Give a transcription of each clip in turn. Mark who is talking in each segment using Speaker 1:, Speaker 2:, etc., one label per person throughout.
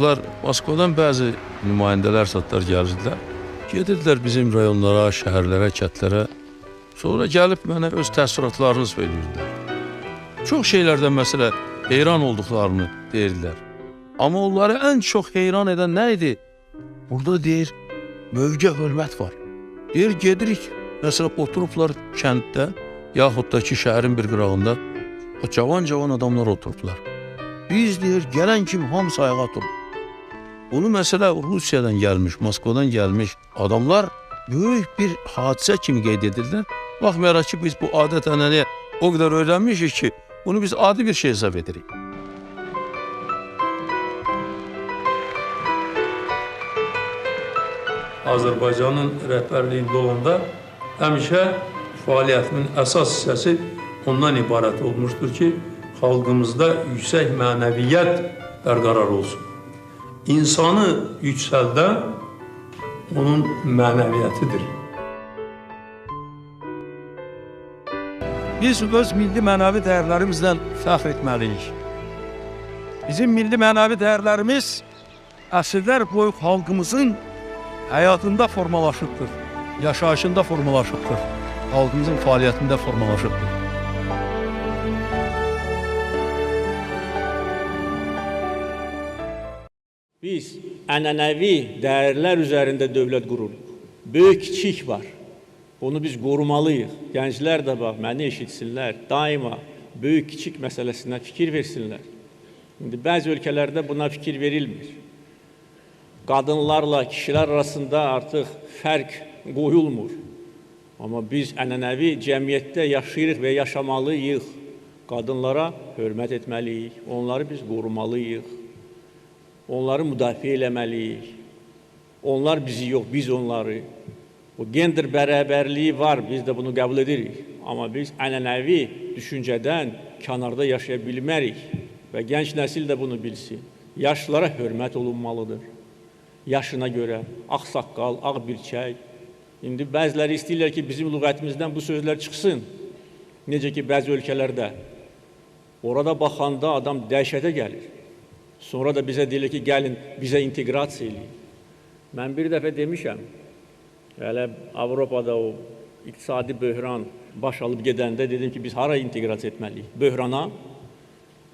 Speaker 1: uşaqlar Moskvadan bəzi nümayəndələr satlar gəlirdilər. Gedirdilər bizim rayonlara, şəhərlərə, kətlərə. Sonra gəlib mənə öz təəssüratlarını söyləyirdilər. Çox şeylərdən məsələ heyran olduqlarını deyirdilər. Amma onları ən çox heyran edən nə idi? Burada deyir, mövqə hörmət var. Deyir, gedirik, məsələn, oturublar kənddə, yaxud da ki, şəhərin bir qırağında, cavan adamlar oturublar. Biz deyir, gələn kim hamısı ayağa durur. Bunu məsələ Rusiyadan gəlmiş, Moskvadan gəlmiş adamlar böyük bir hadisə kimi qeyd edirlər. Baxmayaraq ki, biz bu adət-ənənəyə o qədər öyrənmişik ki, bunu biz adi bir şey hesab edirik. Azərbaycanın rəhbərliyində olanda həmişə fəaliyyətimin əsas hissəsi ondan ibarət olmuşdur ki, xalqımızda yüksək mənəviyyət bərqərar olsun. İnsanı yüksəldən onun mənəviyyətidir.
Speaker 2: Biz öz milli mənəvi dəyərlərimizlə fəxr etməliyik. Bizim milli mənəvi dəyərlərimiz əsrlər boyu xalqımızın həyatında formalaşıbdır, yaşayışında formalaşıbdır, xalqımızın fəaliyyətində formalaşıbdır.
Speaker 3: Biz ənənəvi dəyərlər üzərində dövlət qururuq. Böyük kiçik var. Bunu biz qorumalıyıq. Gənclər də bax, məni eşitsinlər. Daima böyük kiçik məsələsinə fikir versinlər. İndi bəzi ölkələrdə buna fikir verilmir. Qadınlarla kişilər arasında artıq fərq qoyulmur. Amma biz ənənəvi cəmiyyətdə yaşayırıq və yaşamalıyıq. Qadınlara hörmət etməliyik. Onları biz qorumalıyıq. Onları müdafiə eləməliyik. Onlar bizi yox, biz onları. O gender bərabərliyi var, biz də bunu qəbul edirik. Amma biz ənənəvi düşüncədən kənarda yaşaya bilmərik və gənc nəsil də bunu bilsin. Yaşlılara hörmət olunmalıdır. Yaşına görə, ağ saqqal, ağ birçək. İndi bəziləri istəyirlər ki, bizim lüğətimizdən bu sözlər çıxsın. Necə ki, bəzi ölkələrdə. Orada baxanda adam dəhşətə gəlir. Sonra da bizə deyilir ki, gəlin, bizə inteqrasiya eləyin. Mən bir dəfə demişəm, hələ Avropada o iqtisadi böhran baş alıb gedəndə dedim ki, biz hara inteqrasiya etməliyik? Böhrana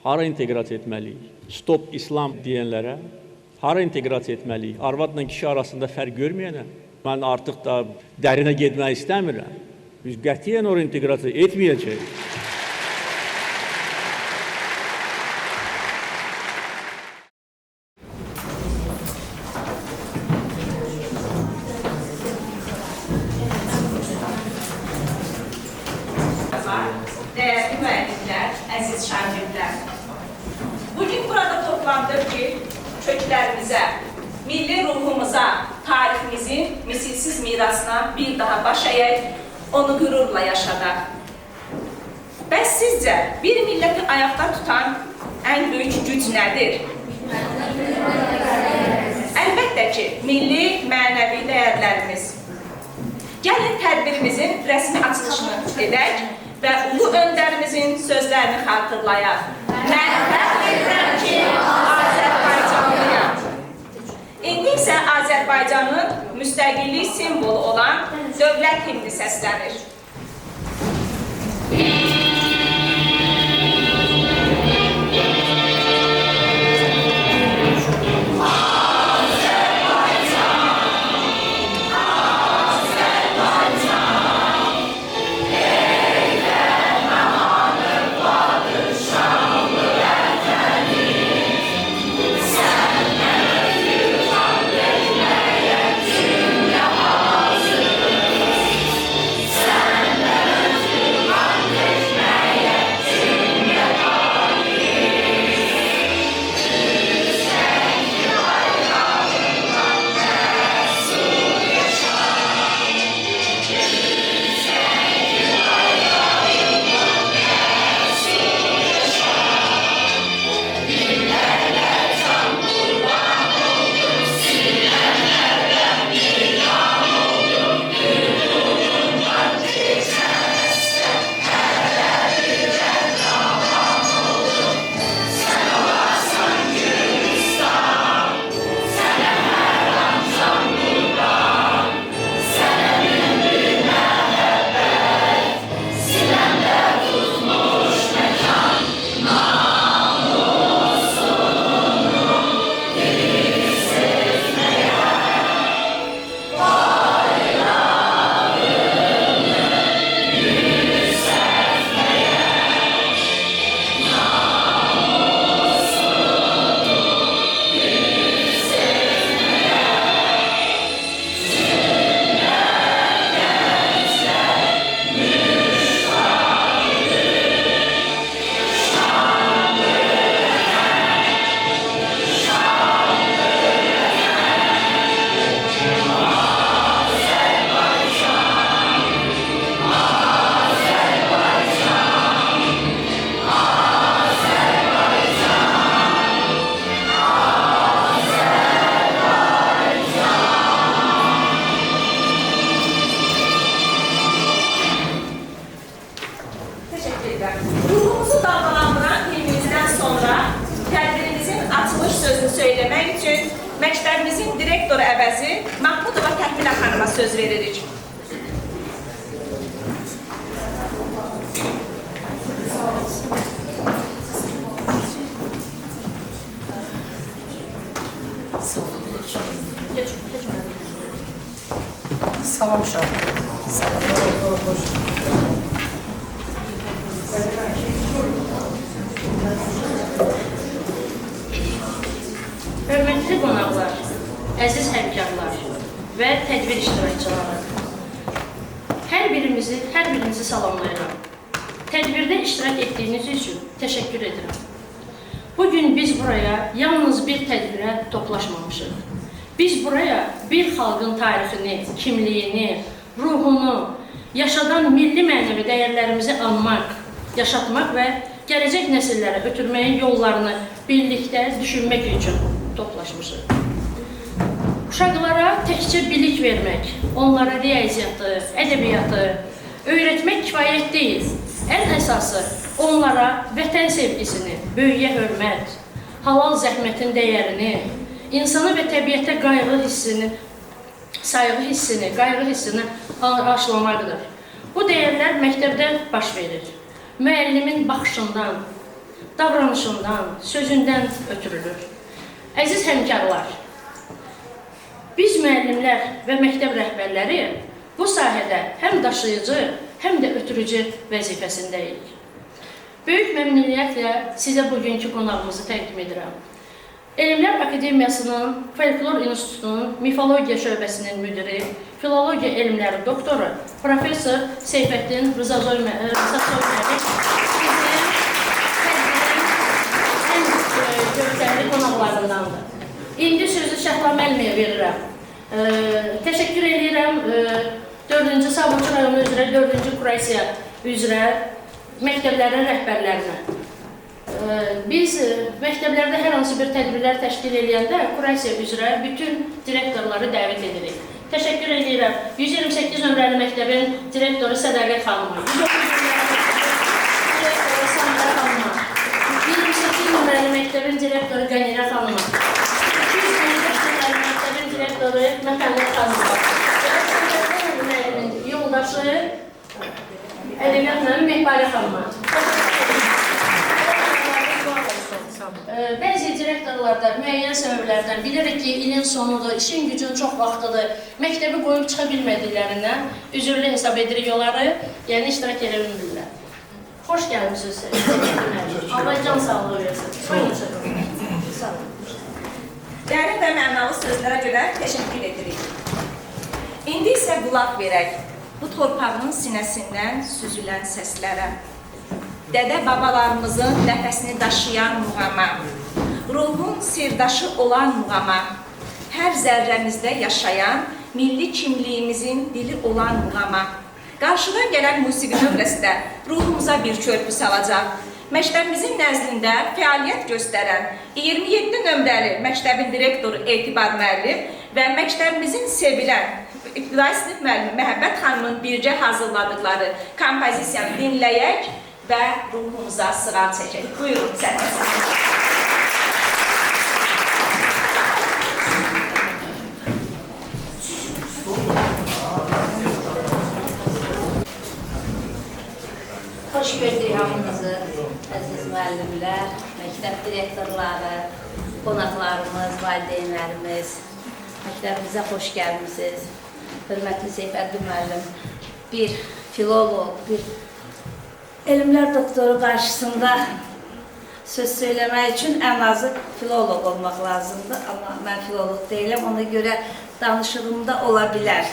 Speaker 3: hara inteqrasiya etməliyik? Stop İslam deyənlərə hara inteqrasiya etməliyik? Arvadla kişi arasında fərq görməyənə? Mən artıq da dərinə getmək istəmirəm. Biz qətiyyən oraya inteqrasiya etməyəcəyik.
Speaker 4: Değerli müəllimlər, əziz şagirdlər. Bugün burada toplandık ki, köklərimizə, milli ruhumuza, tariximizin misilsiz mirasına bir daha baş əyək, onu qürurla yaşadaq. Bəs sizcə, bir milləti ayaqda tutan ən böyük güc nədir? Əlbəttə ki, milli mənəvi dəyərlərimiz. Gəlin tədbirimizin rəsmi açılışını edək və ulu öndərimizin sözlərini xatırlayaq. Mən fəxr edirəm ki, Azərbaycanlıyam. İndi isə Azərbaycanın müstəqillik simvolu olan dövlət himni səslənir.
Speaker 5: Sen
Speaker 4: veririk.
Speaker 5: Salam uşaq.
Speaker 6: Hörmətli qonaqlar, əziz həmkarlar və tədbir iştirakçıları. Hər birinizi salamlayıram. Tədbirdə iştirak etdiyiniz üçün təşəkkür edirəm. Bugün biz buraya yalnız bir tədbirə toplaşmamışıq. Biz buraya bir xalqın tarixini, kimliyini, ruhunu, yaşadan milli mənəvi dəyərlərimizi anmaq, yaşatmaq və gələcək nəsillərə ötürməyin yollarını birlikdə düşünmək üçün toplaşmışıq. Uşaqlara təkcə bilik vermək, onlara riyaziyyatı, ədəbiyyatı öyrətmək kifayət deyil. Ən əsası onlara vətən sevgisini, böyüyə hörmət, halal zəhmətin dəyərini, insana və təbiətə sayğı hissini aşılamaqdır. Bu dəyərlər məktəbdə baş verir. Müəllimin baxışından, davranışından, sözündən ötürülür. Əziz həmkarlar, biz müəllimlər və məktəb rəhbərləri bu sahədə həm daşıyıcı, həm də ötürücü vəzifəsindəyik. Böyük məmnuniyyətlə sizə bugünkü qonağımızı təqdim edirəm. Elmlər Akademiyasının Folklor İnstitutunun Mifologiya şöbəsinin müdiri, filologiya elmləri doktoru, professor Seyfəddin Rızasoy müəllim bizim ən gözəlli qonaqlarındandır. İndi sözü Şəhla müəlliməyə verirəm. Təşəkkür edirəm 4-cü Sabunçu rayonu üzrə, 4-cü Kurasiya üzrə məktəblərin rəhbərlərinə. Biz məktəblərdə hər hansı bir tədbirlər təşkil edəndə Kurasiya üzrə bütün direktorları dəvət edirik. Təşəkkür edirəm 128 nömrəli məktəbin direktoru Sədaqət xanıma, 119 Samira xanıma, 28 nömrəli məktəbin direktoru Qənirə xanıma, 255 nömrəli məktəbin direktoru Məhəmməd xanıma, yoldaşı ədəbiyyatla Mehbari xanıma. Bəzi direktorlarda müəyyən səbəblərdən bilirik ki, ilin sonudur, işin gücün çox vaxtıdır, məktəbi qoyub çıxa bilmədiklərindən üzürlü hesab edirik onları, yəni iştirak edə bilmirlər. Xoş gəlmişsiniz. Allah can sağlığı versin. Sağ olun.
Speaker 4: Dərin və mənalı sözlərə görə təşəkkür edirik. İndi isə qulaq verək bu torpağın sinəsindən süzülən səslərə. Dədə babalarımızın nəfəsini daşıyan muğama, ruhun sirdaşı olan muğama, hər zərrəmizdə yaşayan milli kimliyimizin dili olan muğama. Qarşıdan gələn musiqi növrəsi də ruhumuza bir körpü salacaq. Məktəbimizin nəzdində fəaliyyət göstərən 27 nömrəli məktəbin direktoru Etibar müəllim və məktəbimizin sevilən İbtidai sinif müəllimi Məhəmməd xanımın birgə hazırladıqları kompozisiyanı dinləyək və ruhumuza sığal çəkək. Buyurun, sənət.
Speaker 7: Xoş gördük hamınızı, əziz müəllimlər, məktəb direktorları, qonaqlarımız, valideynlərimiz, məktəbimizə xoş gəlmişsiniz. Hörmətli Seyfəddin müəllim, bir filoloq, bir elmlər doktoru qarşısında söz söyləmək üçün ən azı filoloq olmaq lazımdır. Amma mən filoloq deyiləm, ona görə danışığımda ola bilər.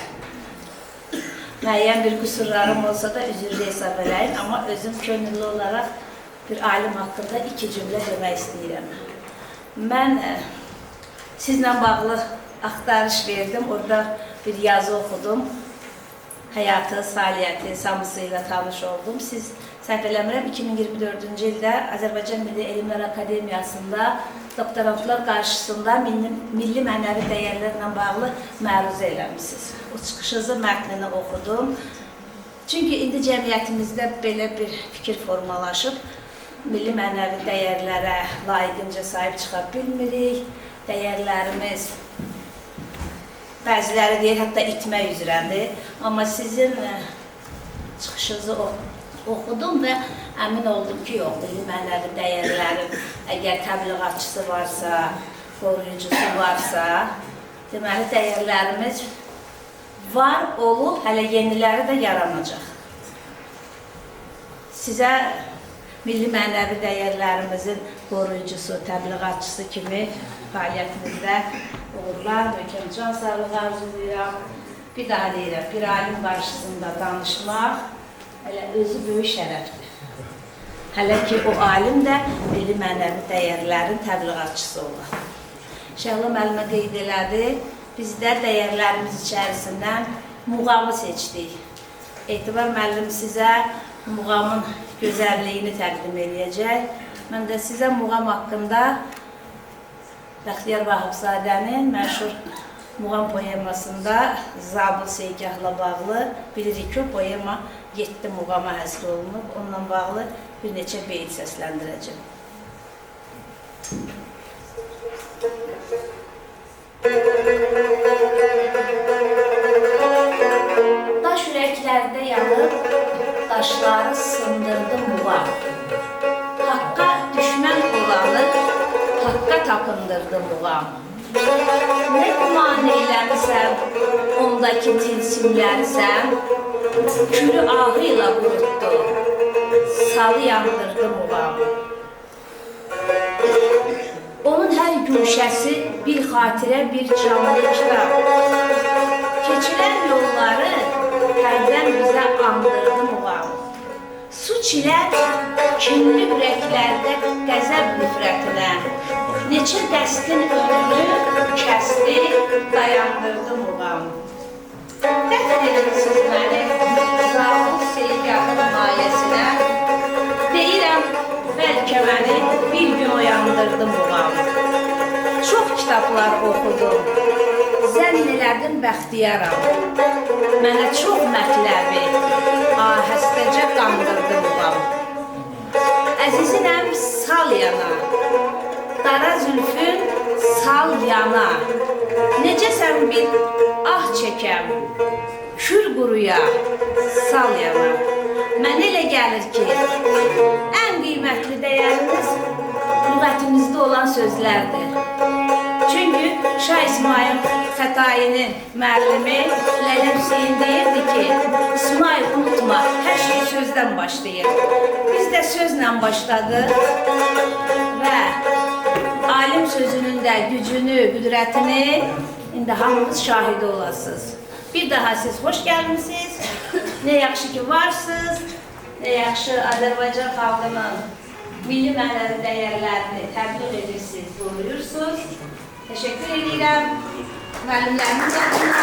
Speaker 7: Müəyyən bir qüsurlarım olsa da üzürlü hesab edəyim, amma özüm könüllü olaraq bir alim haqqında 2 cümlə demək istəyirəm. Mən sizlə bağlı axtarış verdim, orada bir yazı oxudum. Həyatı, fəaliyyəti, samısıyla tanış oldum. Siz səhv eləmirəm, 2024-cü ildə Azərbaycan Milli Elmlər Akademiyasında doktorantlar qarşısında milli mənəvi dəyərlərlə bağlı məruzə eləmişsiniz. O çıxışınızı mətnini oxudum. Çünki indi cəmiyyətimizdə belə bir fikir formalaşıb, milli mənəvi dəyərlərə layiqincə sahib çıxa bilmirik, dəyərlərimiz bəziləri deyir, hətta itmək üzrədir. Amma sizin çıxışınızı oxudum və əmin oldum ki, yox, milli mənəvi dəyərlərin əgər təbliğatçısı varsa, qoruyucusu varsa, deməli, dəyərlərimiz var, olub, hələ yeniləri də yaranacaq. Sizə milli mənəvi dəyərlərimizin qoruyucusu, təbliğatçısı kimi fəaliyyətinizdə uğurlar, möhkəm sağlığı arzulayıram. Bir daha deyirəm, bir alim qarşısında danışmaq hələ özü böyük şərəfdir. Hələ ki, o alim də milli mənəvi dəyərlərin təbliğatçısı olur. Şəhla müəllimə qeyd elədi, biz də dəyərlərimiz içərisindən muğamı seçdik. Etibar müəllim sizə muğamın gözəlliyini təqdim edəcək. Mən də sizə muğam haqqında Bəxtiyar Vahabzadənin məşhur muğam poemasında Zabıl Seygahla bağlı bilirik ki, o poema 7 muğama həsr olunub. Onunla bağlı bir neçə beyt səsləndirəcəm. Daş ürəklərdə yanıb, daşları sındırdı muğam. Haqqa düşmən olanı, haqqa tapındırdı muğam. Nə güman eyləmisən, ondakı tilsimləri sən, külü ağıyla qurutdu, salı yandırdı muğam. Onun hər gülşəsi bir xatirə, bir canlı kitab. Keçilən yolları hərdən bizə andırdı muğam. Su çilər, kinli ürəklərdə qəzəb nifrətinə, neçə dəstin ömrünü kəsdi, dayandırdı muğam. Dəfn edirsiniz məni, Zabıl Seygahın mayəsinə, deyirəm, bəlkə məni bir gün oyandırdı muğam. Çox kitablar oxudum, zənn elədim bəxtiyaram. Mənə çox mətləbi, ahəstəcə qandırdı muğam. Əzizinəm sal yana, qara zülfün sal yana. Necəsən bir ah çəkəm, kür quruya, sal yana. Mən elə gəlir ki, ən qiymətli dəyərimiz lüğətimizdə olan sözlərdir. Çünki Şah İsmail Xətainin müəllimi Lələ Hüseyin deyirdi ki, İsmail unutma, hər şey sözdən başlayır. Biz də sözlə başladıq və alim sözünün də gücünü, qüdrətini indi hamınız şahidi olasınız. Bir daha siz xoş gəlmişsiniz. Nə yaxşı ki varsınız, nə yaxşı Azərbaycan xalqının milli mənəvi dəyərlərini təbliğ edirsiniz, qoruyursunuz. Təşəkkür edirəm. Müəllimlərimiz adına.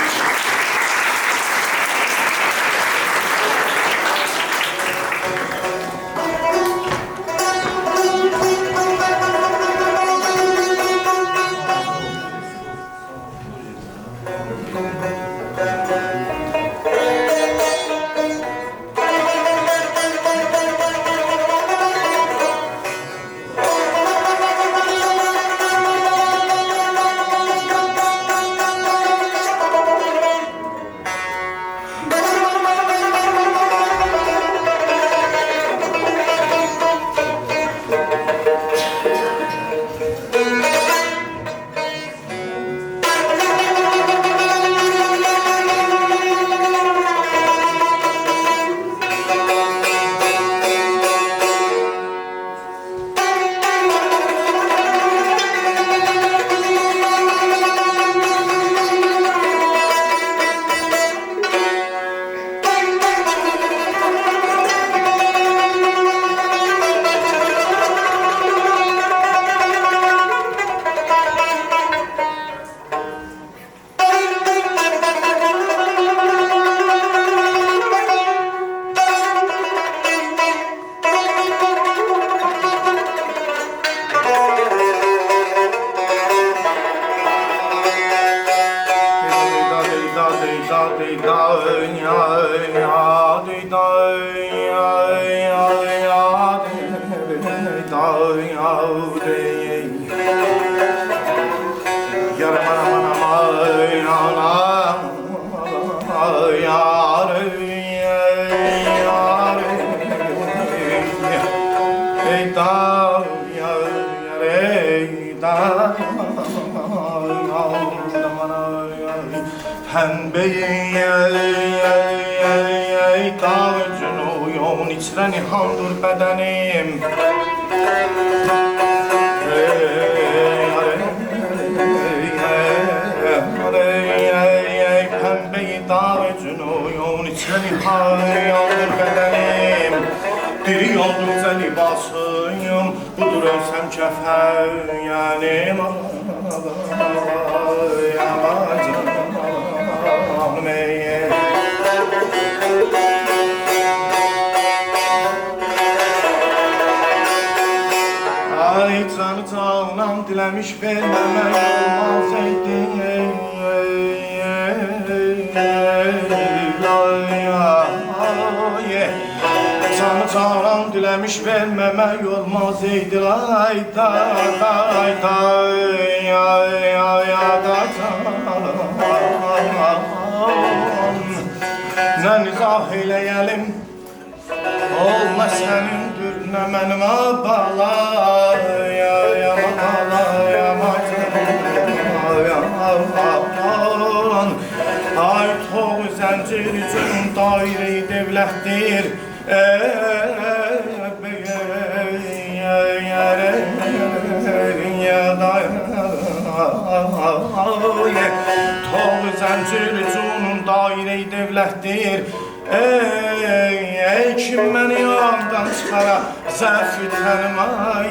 Speaker 5: pembeyi dağ ucunu yolun içrə nihandır bədənim pembeyi dağ ucunu yolun içrə nihandır bədənim diri oldukca libasıyım budur ölsəm kəfənim ay canı canan diləmiş verməmək olmaz idi canı canan diləmiş verməmək olmaz idi ay da nə nizah eləyəlim olma sənindir nə mənim ay toğu zəncir üçün daire-i devlətdir toğu zəncir üçün daire-i devlətdir ey kim məni yandan çıxara zərfi tənim ay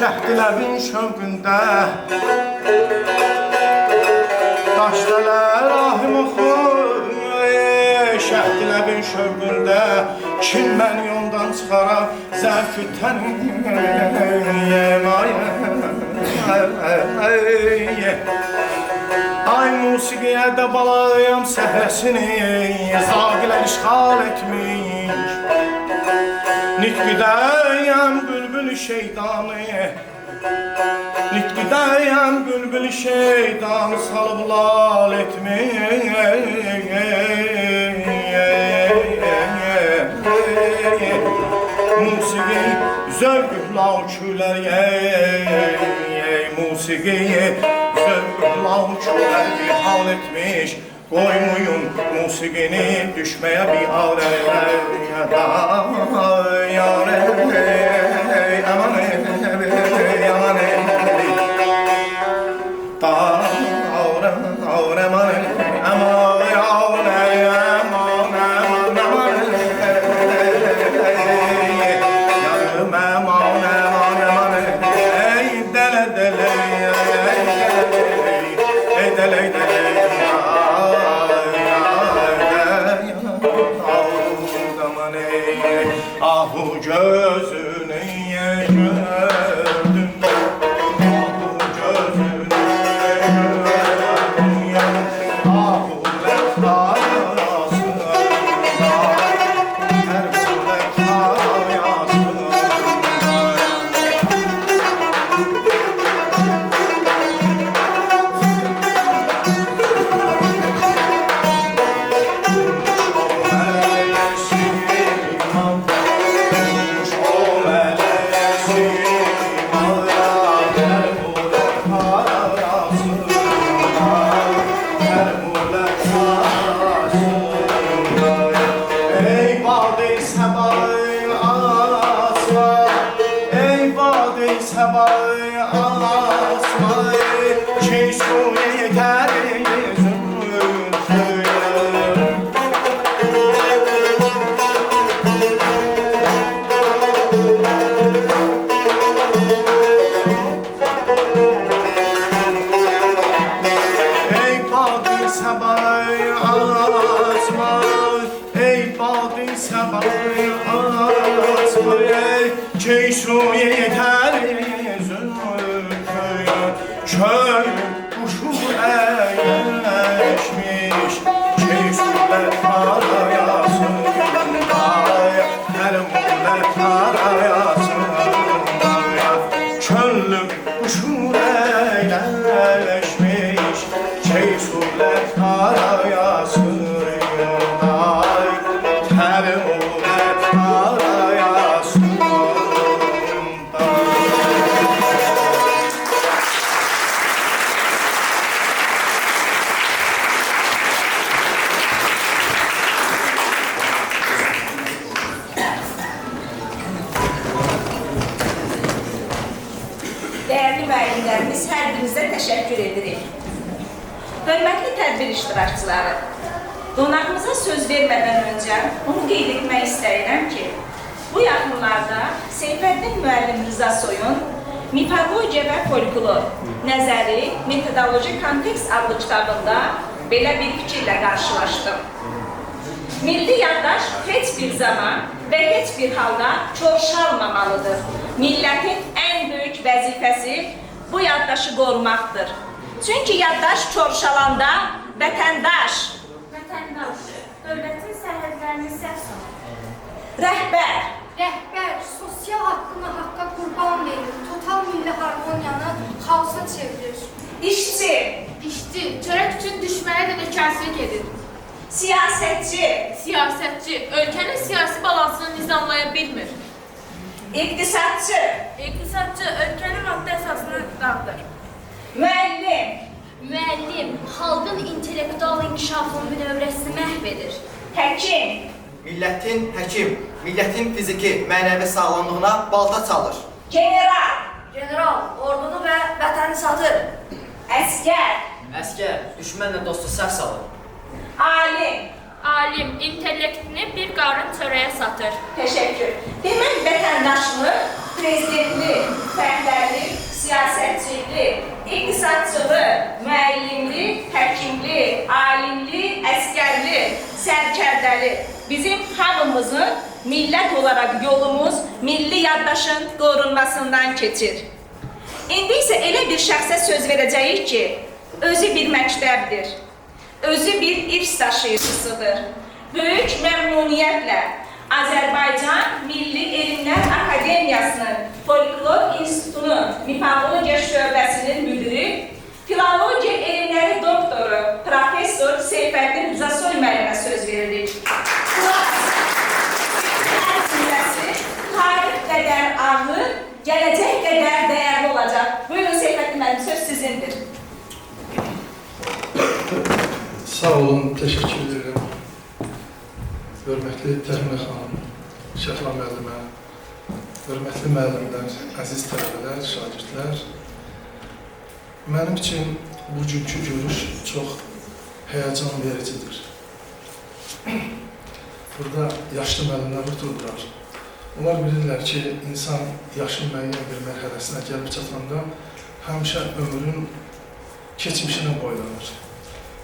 Speaker 5: şəhdilərin şövqündə daşdələr ahim oxur şəhdilərin şövqündə kim məni yoldan çıxara zərfi tənim ay musiqiyə də balayam səhrəsini zagilər işğal etmiş nitqidəyəm bülbül şeytanı nitqidəyəm bülbül şeytanı salıb lal etmiş musiqi zövqlə uçular musiqi zövqlə uçular bir hal etmiş koymuyum musiqini düşməyə bir ahu gözünü gördüm ahu gözünü gördüm ahu leftar yasında her bu leftar yasında Sabahı asmayı çeşmeye yeter ey badı sabahı asmayı ey badı sabahı asmayı çeşmeye yeter köy kuşu eğleşmiş çeşmeler termolar arayasın Könlüm uşur eyleşmiş Ceysurlar arayasın Ay termolar arayasın
Speaker 4: Değerli müəllimlərimiz, hər birinizə təşəkkür edirik. Hörmətli tədbir iştirakçıları, qonağımıza söz vermədən öncə onu qeyd etmək istəyirəm ki, bu yaxınlarda Seyfəddin müəllim Rıza Soyun Mifologiya və folklor, nəzəri, metodoloji kontekst adlı kitabında belə bir fikirlə qarşılaşdım. Milli yaddaş heç bir zaman və heç bir halda çoğalmamalıdır. Millətin ən böyük vəzifəsi bu yaddaşı qorumaqdır. Çünki yaddaş çoğalanda vətəndaş,
Speaker 8: dövlətin sərhədlərini səhv salır.
Speaker 4: rəhbər,
Speaker 8: Sosial haqqını haqqa qurban verir, total milli harmoniyanı xaosa çevirir.
Speaker 4: işçi,
Speaker 9: Çörək üçün düşməyə də nökərçilik edir.
Speaker 4: siyasətçi,
Speaker 9: Ölkənin siyasi balansını nizamlaya bilmir.
Speaker 4: iqtisadçı,
Speaker 9: Ölkənin maddi əsasını dağıdır.
Speaker 4: müəllim,
Speaker 8: xalqın intellektual inkişafının bünövrəsini məhv edir.
Speaker 4: həkim,
Speaker 10: Millətin fiziki, mənəvi sağlamlığına balta çalır.
Speaker 4: general,
Speaker 7: ordunu və vətəni satır.
Speaker 4: əskər,
Speaker 10: Düşmənlə dostu səhv salır.
Speaker 4: alim,
Speaker 9: intellektini bir qarın çörəyə satır.
Speaker 4: Təşəkkür. Demək, vətəndaşlıq, prezidentlik, fəhdərlik, siyasətçilik, iqtisadçılıq, müəllimlik, həkimlik, alimlik, əskərlik, sərkərdəlik bizim hamımızın millət olaraq yolumuz milli yaddaşın qorunmasından keçir. İndi isə elə bir şəxsə söz verəcəyik ki, özü bir məktəbdir, özü bir irs daşıyıcısıdır. Böyük məmnuniyyətlə Azərbaycan Milli Elmlər Akademiyasının Folklor İnstitutunun Mifologiya şöbəsinin müdiri, Filologiya elmləri doktoru, Profesor Seyfəddin Rızasoy müəllimə söz veririk. Hər cümləsi tarix qədər ağır, gələcək qədər dəyərli olacaq. Buyurun Seyfəddin müəllim, söz sizindir.
Speaker 11: Sağ olun, təşəkkür edirəm. Hörmətli Təxminə xanım, Şəhla müəllimə, hörmətli müəllimlər, əziz tələbələr, şagirdlər. Mənim üçün bugünkü görüş çox həyəcan vericidir. Burada yaşlı müəllimlər otururlar. Onlar bilirlər ki, insan yaşın müəyyən bir mərhələsinə gəlib çatanda həmişə ömrün keçmişinə boylanır.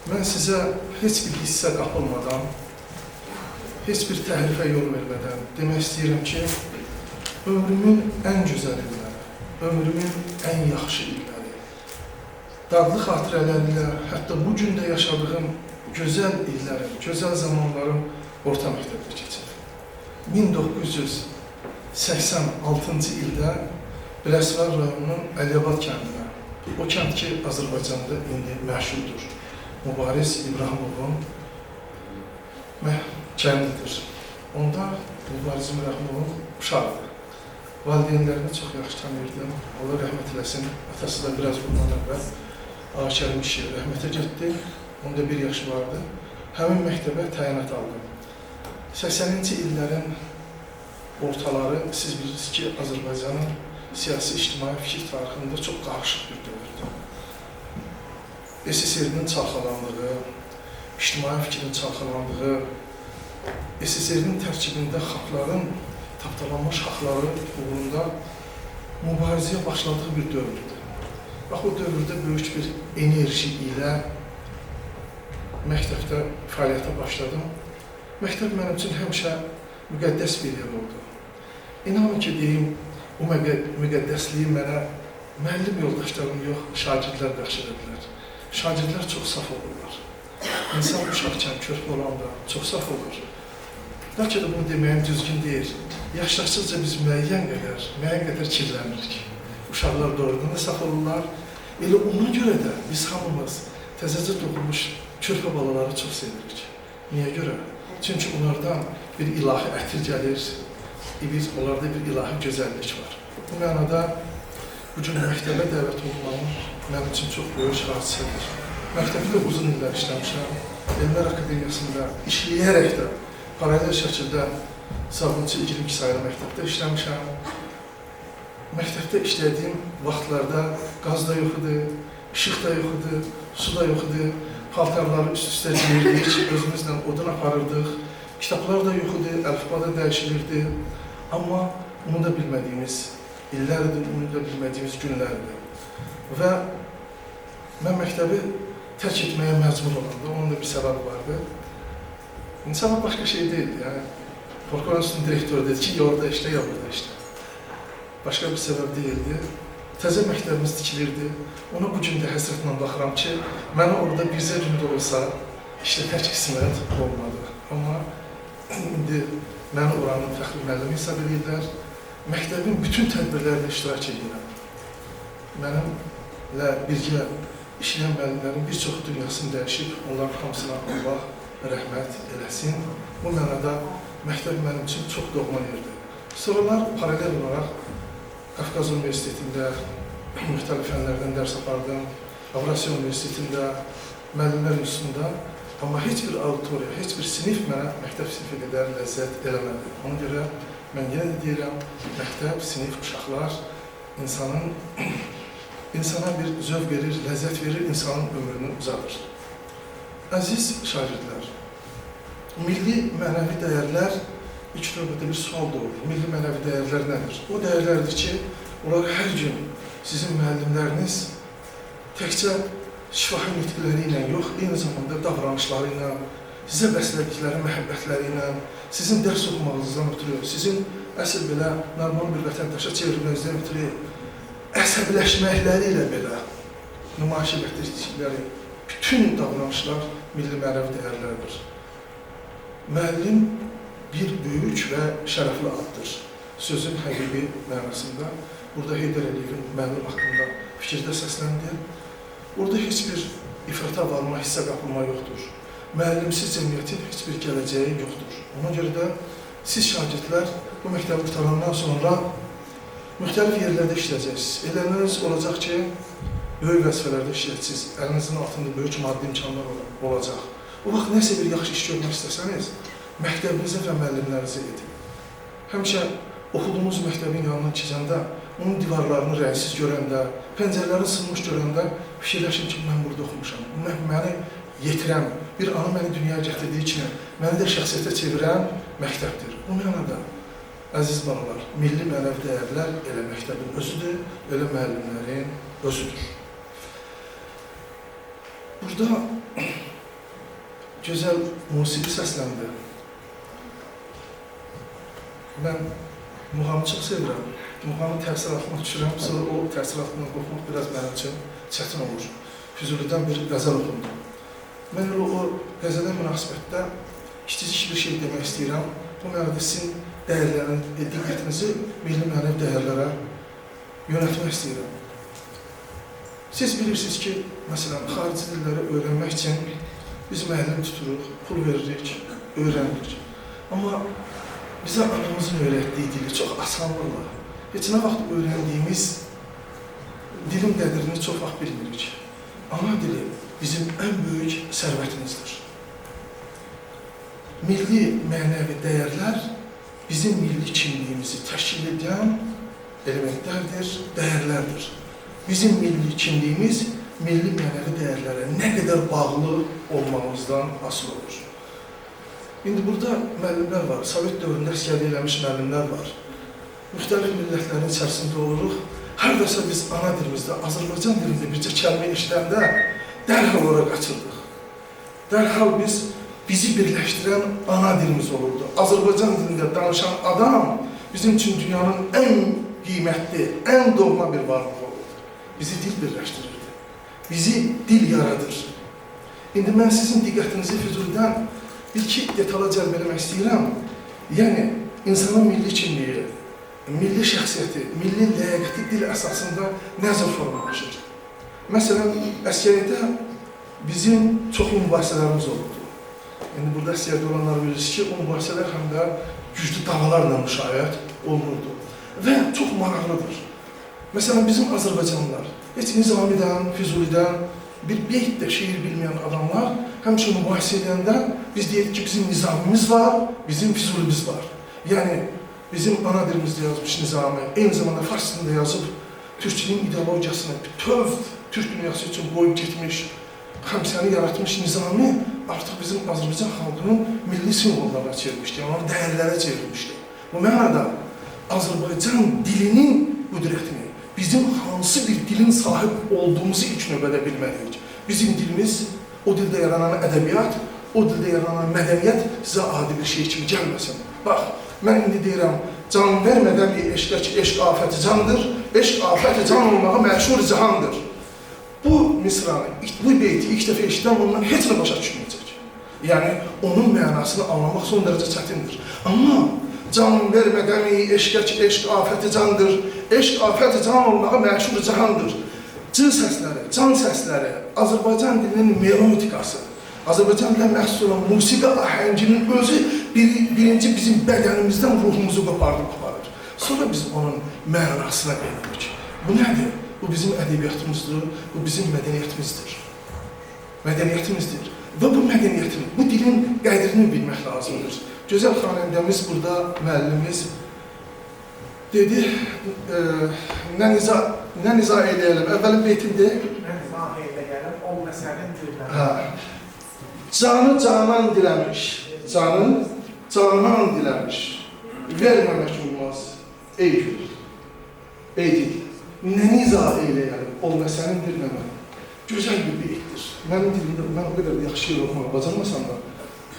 Speaker 11: Mən sizə heç bir hissə qapılmadan, heç bir təhlifə yol vermədən demək istəyirəm ki, ömrümün ən gözəl illəri, ömrümün ən yaxşı illəri, dadlı xatirələrlə, hətta bugün də yaşadığım gözəl illərim, gözəl zamanlarım orta məktəbdə keçir. 1986-cı ildə Biləsuvar rayonunun Əliyabad kəndinə, o kənd ki, Azərbaycanda indi məşhurdur, Mübariz İbrahimovun kəndidir. Onda Mübariz İbrahimovun uşaqdır. Valideynlərini çox yaxşı tanıyırdım. Allah rəhmət eləsin. Atası da biraz bundan əvvəl Ağakərim işi rəhmətə getdi. Onda 1 yaşı vardı. Həmin məktəbə təyinat aldım. 80-ci illərin ortaları siz bilirsiniz ki, Azərbaycanın siyasi, ictimai fikir tarixində çox qarışıq bir dövrdür. SSR-nin çalxalandığı, ictimai fikrin çalxalandığı, SSR-nin tərkibində xalqların, tapdalanmış xalqların uğrunda mübarizəyə başladığı bir dövrdür. Bax, o dövrdə böyük bir enerji ilə məktəbdə fəaliyyətə başladım. Məktəb mənim üçün həmişə müqəddəs bir yer oldu. İnanın ki, deyim, o müqəddəsliyi mənə müəllim yoldaşlarım yox, şagirdlər bəxş ediblər. Şagirdlər çox saf olurlar. İnsan uşaqkən körpə olanda çox saf olur. Bəlkə də bunu deməyim düzgün deyil. yaşlaşdıqca biz müəyyən qədər kirlənirik. Uşaqlar doğrudan da sağ olurlar. Elə ona görə də biz hamımız təzəcə doğulmuş körpə balaları çox sevirik. Niyə görə? Çünki onlardan bir ilahi ətir gəlir, onlarda bir ilahi gözəllik var. Bu mənada bugün məktəbə dəvət olmağım mənim üçün çox böyük hadisədir. Məktəbdə uzun illər işləmişəm. Elmlər Akademiyasında işləyərək də paralel şəkildə Sabunçu 22 sayılı məktəbdə işləmişəm. Məktəbdə işlədiyim vaxtlarda qaz da yox idi, işıq da yox idi, su da yox idi. Paltarları üst-üstə giyirdik, özümüzlə odun aparırdıq. Kitablar da yox idi, əlifba da dəyişilirdi. Amma unuda bilmədiyimiz illərdir, unuda bilmədiyimiz günlərdir. Və mən məktəbi tərk etməyə məcbur olanda, onun da bir səbəbi vardı. İnsanlar başqa şey deyildi, yəni. Folklor Enstitüsünün direktoru dedi ki, ya orada işlə, ya burada işlə. Başqa bir səbəb deyildi. Təzə məktəbimiz tikilirdi. Ona bugün də həsrətlə baxıram ki, mənə orada bircə gündə olsa işlə tərk qismət olmadı. Amma indi məni oranın fəxri müəllimi hesab edirlər. Məktəbin bütün tədbirlərində iştirak edirəm. Mənimlə birgə işləyən müəllimlərin bir çox dünyasını dəyişib, onların hamısına Allah rəhmət eləsin. Bu mənada məktəb mənim üçün çox doğma yerdir. Sonralar paralel olaraq Qafqaz Universitetində müxtəlif fənlərdən dərs apardım, Avrasiya Universitetində, müəllimlər institutunda, amma heç bir auditoriya, heç bir sinif mənə məktəb sinifi qədər ləzzət eləmədi. Ona görə mən yenə də deyirəm, məktəb, sinif, uşaqlar insana bir zövq verir, ləzzət verir, insanın ömrünü uzadır. Əziz şagirdlər, milli mənəvi dəyərlər ilk növbədə bir sual doğurur. Milli mənəvi dəyərlər nədir? O dəyərlərdir ki, onlar hər gün sizin müəllimləriniz təkcə şifahi nitqləri ilə yox, eyni zamanda davranışları ilə, sizə bəslədikləri məhəbbətləri ilə, sizin dərs oxumağınızdan ötürü, sizin əsl belə normal bir vətəndaşa çevirmənizdən ötürü, əsəbləşməkləri ilə belə nümayiş etdirdikləri bütün davranışlar milli mənəvi dəyərlərdir. Müəllim bir böyük və şərəfli addır. Sözün həqiqi mənasında. Burada Heydər Əliyevin müəllim haqqında fikirdə səsləndi. Orada heç bir ifrata varma, hissə qapılma yoxdur. Müəllimsiz cəmiyyətin heç bir gələcəyi yoxdur. Ona görə də siz şagirdlər bu məktəbi qurtarandan sonra müxtəlif yerlərdə işləyəcəksiniz. Elələriniz olacaq ki, böyük vəzifələrdə işləyəcəksiniz. Əlinizin altında böyük maddi imkanlar olacaq. O vaxt nəsə bir yaxşı iş görmək istəsəniz, məktəbinizə və müəllimlərinizə edin. Həmişə oxuduğunuz məktəbin yanından keçəndə, onun divarlarını rəngsiz görəndə, pəncərələrini sınmış görəndə fikirləşin ki, mən burada oxumuşam. Məni yetirən, bir ana məni dünyaya gətirdiyi kimi, məni də şəxsiyyətə çevirən məktəbdir. Bu mənada, əziz balalar, milli mənəvi dəyərlər elə məktəbin özüdür, elə müəllimlərin özüdür. Burada gözəl musiqi səsləndi. Mən muğamı çox sevirəm. Muğamın təsir altına düşürəm, sonra o təsir altından qoxmaq biraz mənim üçün çətin olur. Füzulidən bir qəzəl oxundum. Mən o qəzələ münasibətdə kiçicik bir şey demək istəyirəm. Bu mənada sizin dəyərlərin, diqqətinizi milli mənəvi dəyərlərə yönətmək istəyirəm. Siz bilirsiniz ki, məsələn, xarici dilləri öyrənmək üçün biz müəllim tuturuq, pul veririk, öyrənirik. Amma bizə anamızın öyrətdiyi dili çox asanlıqla, heç nə vaxt öyrəndiyimiz dilin qədrini çox vaxt bilmirik. Ana dili bizim ən böyük sərvətimizdir. Milli mənəvi dəyərlər bizim milli kimliyimizi təşkil edən elementlərdir, dəyərlərdir. Bizim milli kimliyimiz milli mənəvi dəyərlərə nə qədər bağlı olmamızdan asılı olur. İndi burada müəllimlər var, Sovet dövründə əsgərlik eləmiş müəllimlər var. Müxtəlif millətlərin içərisində oluruq. Hər dəfə biz ana dilimizdə, Azərbaycan dilində bircə kəlmə eşidəndə dərhal ora qaçırdıq. Dərhal bizi birləşdirən ana dilimiz olurdu. Azərbaycan dilində danışan adam bizim üçün dünyanın ən qiymətli, ən doğma bir varlığı olurdu. Bizi dil birləşdirirdi. Bizi dil yaradır. İndi mən sizin diqqətinizi Füzulidən bir-iki detala cəlb eləmək istəyirəm. Yəni, insanın milli kimliyi, milli şəxsiyyəti, milli ləyaqəti dil əsasında necə formalaşır? Məsələn, əskəriyyətdə bizim çox mübahisələrimiz olurdu. Yəni, burada əskəriyyətdə olanlar bilirsiniz ki, o mübahisələr həm də güclü davalarla müşayiət olunurdu. Və çox maraqlıdır. Məsələn, bizim Azərbaycanlılar, heç Nizamidən, Füzulidən, bir beyt də şeir bilməyən adamlar həmişə mübahisə edəndə biz deyirik ki, bizim Nizamimiz var, bizim Füzulimiz var. Yəni, bizim ana dilimizdə yazmış Nizami, eyni zamanda fars dilində yazıb, türkçülüğün ideologiyasını bütöv Türk dünyası üçün qoyub getmiş, həmsəni yaratmış Nizami artıq bizim Azərbaycan xalqının milli simvollarına çevrilmişdi, yəni dəyərlərə çevrilmişdi. Bu mənada Azərbaycan dilinin qüdrətini, bizim hansı bir dilin sahib olduğumuzu ilk növbədə bilməliyik. Bizim dilimiz, o dildə yaranan ədəbiyyat, o dildə yaranan mədəniyyət sizə adi bir şey kimi gəlməsin. Bax, mən indi deyirəm, can vermədən bir eşqək, eşq afəti candır, eşq afəti can olmağı məşhur cihandır. Bu misranı, bu beyti ilk dəfə eşidən ondan heç nə başa düşməyəcək. Yəni, onun mənasını anlamaq son dərəcə çətindir. Amma can vermədəmi eşqək, eşq afəti candır, eşq afəti can olmağı məşhur cihandır. Cıl səsləri, can səsləri, Azərbaycan dilinin melodikası, Azərbaycan dilə məxsus olan musiqi ahənginin özü birinci bizim bədənimizdən ruhumuzu qopardır. Sonra biz onun mənasına veririk. Bu nədir? Bu bizim ədəbiyyatımızdır, bu bizim mədəniyyətimizdir. Mədəniyyətimizdir. Və bu mədəniyyətin, bu dilin qədrini bilmək lazımdır. Gözəl xanəndəmiz burada, müəllimimiz dedi, nə niza eləyəlim, əvvəlin beytində
Speaker 5: Nə niza eləyəlim, ol məsəlin dildən.
Speaker 11: Canı canan diləmiş, canı canan diləmiş, verməmək olmaz, ey gül, ey dil. Nə niza eləyəlim, ol məsəlin dildən. Gözəl bir beytdir. Mənim dilimdə, mən o qədər yaxşı yer oxumağa bacarmasam da,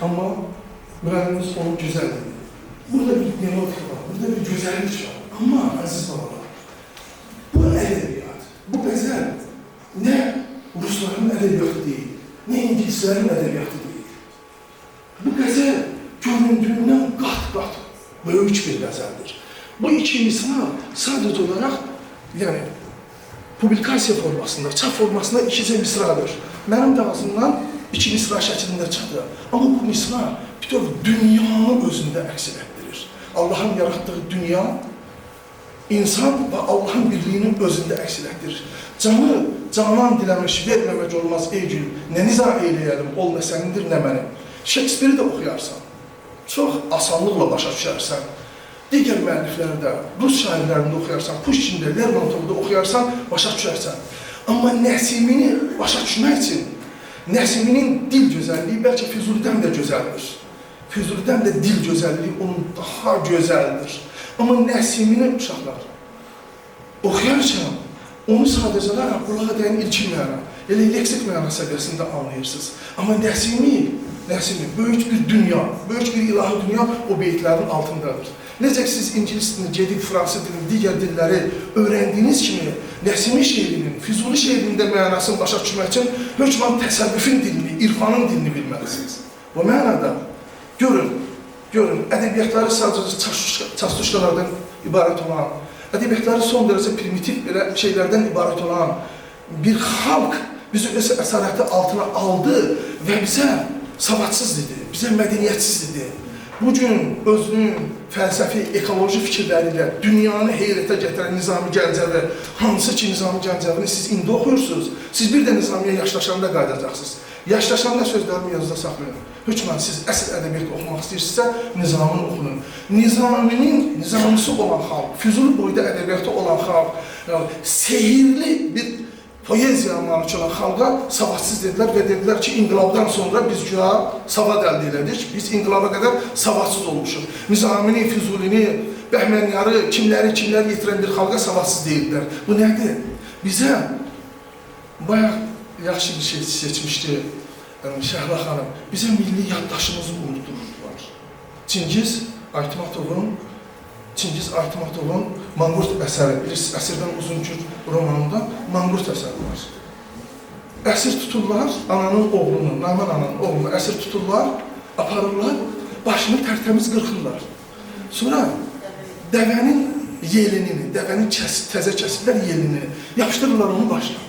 Speaker 11: amma müəllimiz onu gözəl dedi. Burada bir melodika var, burada bir gözəllik var. Amma əziz babalar, bu ədəbiyyat, bu qəzəl nə Rusların ədəbiyyatı deyil, nə İngilislərin ədəbiyyatı deyil. Bu qəzəl göründüyündən qat-qat böyük bir qəzəldir. Bu iki misra sadəcə olaraq, yəni, publikasiya formasında, çap formasında ikicə misradır. Mənim də ağzımdan iki misra şəklində çıxdı. Amma bu misra bütöv dünyanı özündə əks etdirir. Allahın yaratdığı dünya, insan və Allahın birliyinin özündə əks etdirir. Canı canan diləmiş, verməmək olmaz ey gül, nə niza eləyəlim, ol nə sənindir, nə mənim. Şekspiri də oxuyarsan, çox asanlıqla başa düşərsən. Digər müəlliflərdə, Rus şairlərində oxuyarsan, Pushkin'də, Lermontov'da oxuyarsan, başa düşərsən. Amma Nəsimini başa düşmək üçün, Nəsiminin dil gözəlliyi bəlkə Füzulidən də gözəldir. Füzulidən də dil gözəlliyi onun daha gözəldir. Amma Nəsimini uşaqlar oxuyarkən, onu sadəcə olaraq qulağa dəyən ilkin məna, elə leksik məna səviyyəsində anlayırsınız. Amma Nəsimi böyük bir dünya, böyük bir ilahi dünya o beytlərin altındadır. Necə ki, siz İngilis dilini, gedib Fransız dilini, digər dilləri öyrəndiyiniz kimi, Nəsimi şeirinin, Füzuli şeirinin də mənasını başa düşmək üçün hökmən təsəvvüfün dilini, irfanın dilini bilməlisiniz. Bu mənada, görün, ədəbiyyatları sadəcə çastuşkalardan ibarət olan, ədəbiyyatları son dərəcə primitiv belə şeylərdən ibarət olan bir xalq bizi öz əsarəti altına aldı və bizə savadsız dedi, bizə mədəniyyətsiz dedi. Bugün özünün fəlsəfi, ekoloji fikirləri ilə dünyanı heyrətə gətirən Nizami Gəncəvi, hansı ki Nizami Gəncəvini siz indi oxuyursunuz, siz bir də Nizamiyə yaşlaşanda qayıdacaqsınız. Yaşlaşanda sözlərimi yazıda saxlayın. Hökmən siz əsl ədəbiyyat oxumaq istəyirsinizsə, Nizamini oxunun. Nizamisi olan xalq, Füzuli boyda ədəbiyyatı olan xalq, sehirli bir poeziya malik olan xalqa savadsız dedilər və dedilər ki, inqilabdan sonra biz güya savad əldə elədik, biz inqilaba qədər savadsız olmuşuq. Nizamini, Füzulini, Bəhmənyarı, kimləri yetirən bir xalqa savadsız deyildilər. Bu nədir? Bizə bayaq yaxşı bir şey seçmişdi Şəhla xanım. Bizə milli yaddaşımızı unutdururdular. Çingiz Aytmatovun Manqurt əsəri, bilirsiniz, əsrdən Uzuncur romanında Manqurt əsəri var. Əsir tuturlar, ananın oğlunu, Naman ananın oğlunu əsir tuturlar, aparırlar, başını tərtəmiz qırxırlar. Sonra dəvənin yelini, dəvənin təzə kəsirlər yelini, yapışdırırlar onun başına.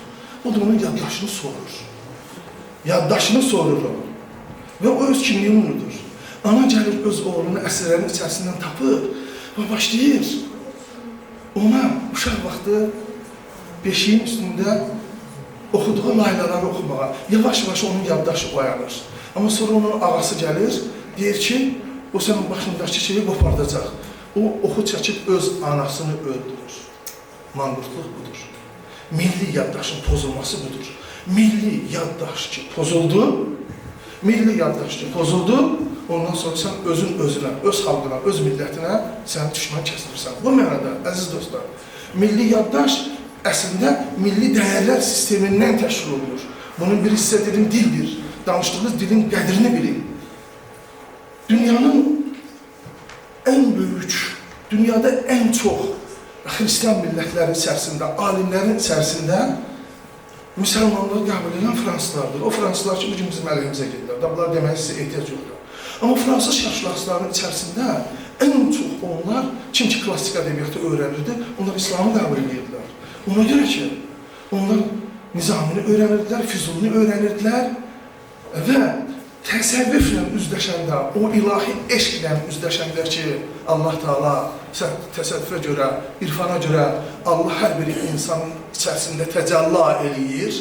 Speaker 11: O da onun yaddaşını sorur. Yaddaşını sorur o. Və o öz kimliyini unudur. Ana gəlir öz oğlunu əsrlərin içərisindən tapır və başlayır ona uşaq vaxtı beşiğin üstündə oxuduğu laylaları oxumağa. Yavaş-yavaş onun yaddaşı oyanır. Amma sonra onun ağası gəlir, deyir ki, o sənin başındakı şeyi qopardacaq. O oxu çəkib öz anasını öldürür. Manqurtluq budur. Milli yaddaşın pozulması budur. Milli yaddaş ki pozuldu, ondan sonra sən özün özünə, öz xalqına, öz millətinə sən düşman kəsilirsən. Bu mənada, əziz dostlar, milli yaddaş əslində milli dəyərlər sistemindən təşkil olunur. Bunun bir hissə dedim dildir. Danışdığınız dilin qədrini bilin. Dünyanın en büyük, dünyada en çok Hristiyan millətləri içərisində, alimlərin içərisində müsəlmanlığı qəbul edən fransızlardır. O fransızlar ki, bugün bizim əleyhimizə gedirlər. Bunlar demək sizə ehtiyac yoxdur. Amma fransız şərqşünaslarının içərisində en çox onlar, kim ki klassik ədəbiyyatı öyrənirdi, onlar İslamı qəbul edirdilər. Ona görə ki, onlar Nizamini öyrənirdilər, Füzulini öyrənirdilər və təsəvvüflə üzləşəndə, o ilahi eşqlə üzləşəndə ki, Allah Teala təsəvvüfə görə, irfana görə Allah hər bir insanın içərisində təcəlla eləyir.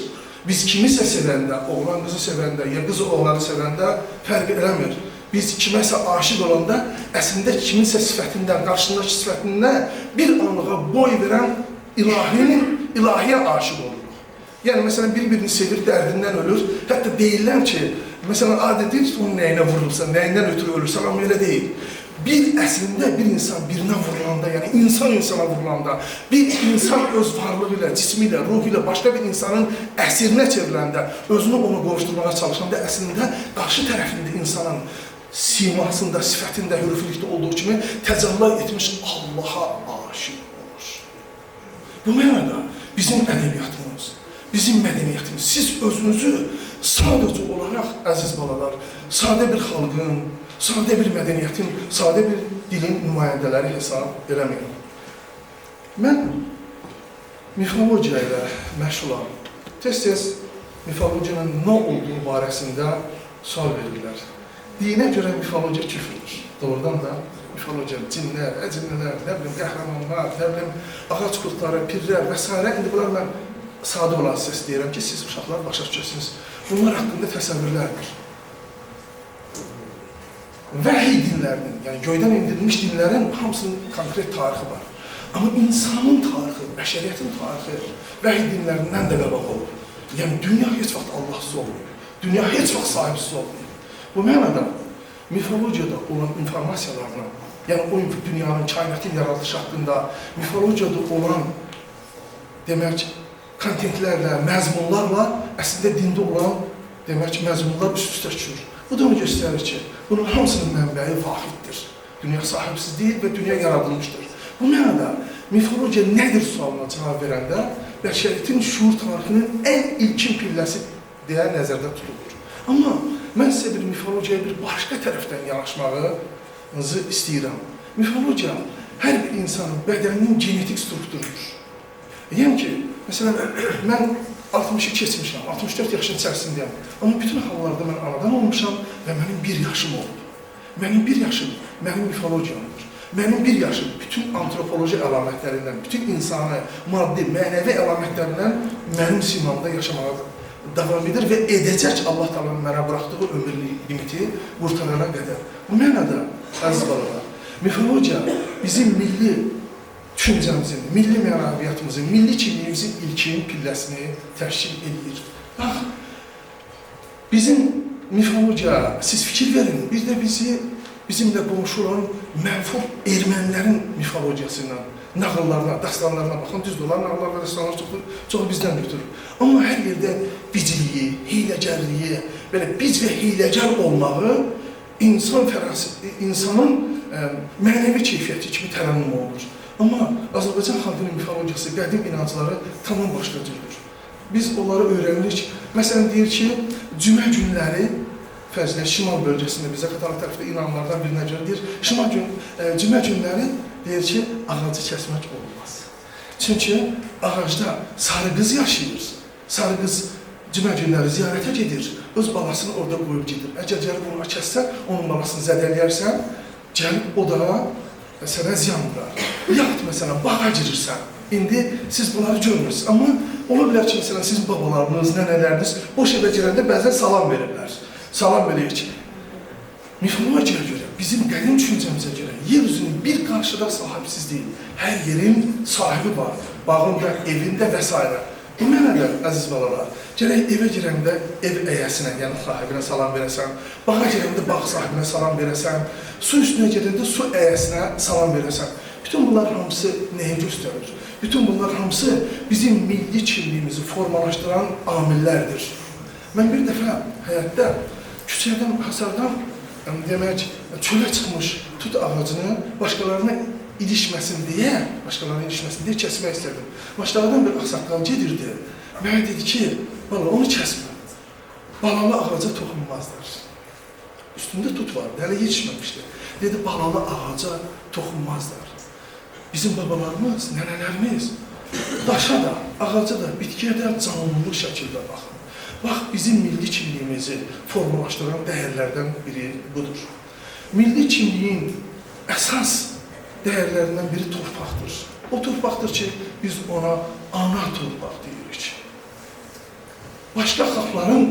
Speaker 11: Biz kimisə sevəndə, oğlan qızı sevəndə, ya qızı oğlanı sevəndə fərq eləmir. Biz kiməsə aşıq olanda, əslində kiminsə sifətindən, qarşındakı sifətindən bir anlığa boy verən ilahiyə aşıq oluruq. Yəni, məsələn, bir-birini sevir, dərdindən ölür. Hətta deyirlər ki, məsələn, adədir, onun nəyinə vurulursan, nəyindən ötürü ölürsən, amma elə deyil. Əslində bir insan birinə vurulanda, yəni insan insana vurulanda, bir insan öz varlığı ilə, cismi ilə, ruhu ilə başqa bir insanın əsirinə çevriləndə, özünü onu qovuşturmağa çalışanda, əslində qarşı tərəfində insanın simasında, sifətində, hürüflükdə olduğu kimi təcəllə etmiş Allaha aşıq olur. Bu mənada bizim ədəbiyyatımız, bizim mədəniyyətimiz, siz özünüzü sadəcə olaraq, əziz balalar, sadə bir xalqın, sadə bir mədəniyyətin, sadə bir dilin nümayəndələri hesab eləməyin. Mən mifologiya ilə məşğulam. Tez-tez mifologiyanın nə olduğu barəsində sual verirlər. Dinə görə mifologiya küfürdür. Doğrudan da mifologiya, cinlər, əcinlər, nə bilim, qəhrəmanlar, nə bilim, ağac qurtları, pirlər və s. İndi bunlar mən sadə olan səs deyirəm ki, siz uşaqlar başa düşəsiniz. Bunlar haqqında təsəvvürlərdir. Vəhiy dinlərinin, yəni göydən indirilmiş dinlərin hamısının konkret tarixi var. Amma insanın tarixi, bəşəriyyətin tarixi vəhiy dinlərindən də qabaq olur. Yəni dünya heç vaxt Allahsız olmuyor. Dünya heç vaxt sahibsiz olmuyor. Bu mənada mifologiyada olan informasiyalarla, yəni o dünyanın, kainatın yaradılışı haqqında mifologiyada olan demək kontentlərlə, məzmunlarla əslində dində olan demək məzmunlar üst-üstə düşür. Bu da onu göstərir ki, bunun hamısının mənbəyi vahiddir. Dünya sahibsiz deyil və dünya yaradılmışdır. Bu mənada mifologiya nədir sualına cavab verəndə bəşəriyyətin şuur tarixinin ən ilkin pilləsi deyə nəzərdə tutulur. Amma mən sizə bir mifologiyaya bir başqa tərəfdən yanaşmağınızı istəyirəm. Mifologiya hər bir insanın bədəninin genetik strukturudur. Yəni ki, məsələn, mən 60'ı keçmişəm, 64 yaşın içərisindəyəm. Amma bütün hallarda mən anadan olmuşam və mənim bir yaşım oldu. Mənim bir yaşım, mənim mifologiyamdır. Mənim bir yaşım bütün antropoloji əlamətlərindən, bütün insani, maddi, mənəvi əlamətlərindən mənim simamda yaşamağa davam edir və edəcək Allah Teala'nın mənə buraxdığı ömür limiti qurtarana qədər. Bu mənada, əziz balalar, mifologiya bizim milli düşüncəmizin, milli mənəviyyatımızın, milli kimliyimizin ilkin pilləsini təşkil edir. Bax, bizim mifologiya, siz fikir verin, bir də bizimlə qonşu olan mənfur ermənilərin mifologiyasından, nağıllarına, dastanlarına baxın, düzdür, onlar nağıllar və dastanlar çox bizdən götürür. Amma hər yerdə biciliyi, hiyləcərliyi, belə bic və hiyləcər olmağı insanın mənəvi keyfiyyəti kimi tərənnüm olur. Amma Azərbaycan xalqının mifologiyası, qədim inancları tamam başqa cürdür. Biz onları öyrənirik. Məsələn, deyir ki, cümə günləri fərzlə şimal bölgəsində bizə Xətai tərəfdə inanlardan birinə görə deyir, cümə günləri deyir ki, ağacı kəsmək olmaz. Çünki ağacda sarı qız yaşayır, sarı qız cümə günləri ziyarətə gedir, öz balasını orada qoyub gedir. Əgər gəlib ona kəssən, onun balasını zədələyərsən, gəlib o da sənə ziyan vurar. Yaxud məsələn, bağa girirsən. İndi siz bunları görmürsünüz. Amma ola bilər ki, məsələn, sizin babalarınız, nənələriniz boş evə girəndə bəzən salam verirlər. Salam verir ki, mifologiyaya görə, bizim qədim düşüncəmizə görə, yer üzünün bir qarşıda sahibsiz deyil. Hər yerin sahibi var. Bağında, evində və s. Bu mənədə, əziz balalar, gərək evə girəndə ev əyəsinə, yəni sahibinə salam verəsən, bağa girəndə bağ sahibinə salam verəsən, su üstünə gedəndə su əyəsinə salam verəsən. Bütün bunlar hamısı nəyi göstərir? Bütün bunlar hamısı bizim milli kimliyimizi formalaşdıran amillərdir. Mən bir dəfə həyatda küçədən, hasardan, demək, çölə çıxmış tut ağacını başqalarına ilişməsin deyə kəsmək istədim. Başlardan bir axsaqqal gedirdi. Mənə dedi ki, bala onu kəsmə. Balalı ağaca toxunmazlar. Üstündə tut var, hələ yetişməmişdi. Dedi, balalı ağaca toxunmazlar. Bizim babalarımız, nənələrimiz daşa da, ağaca da, bitkiyə də canlılıq şəkildə baxın. Bax, bizim milli kimliyimizi formalaşdıran dəyərlərdən biri budur. Milli kimliyin əsas dəyərlərindən biri torpaqdır. O torpaqdır ki, biz ona ana torpaq deyirik. Başqa xalqların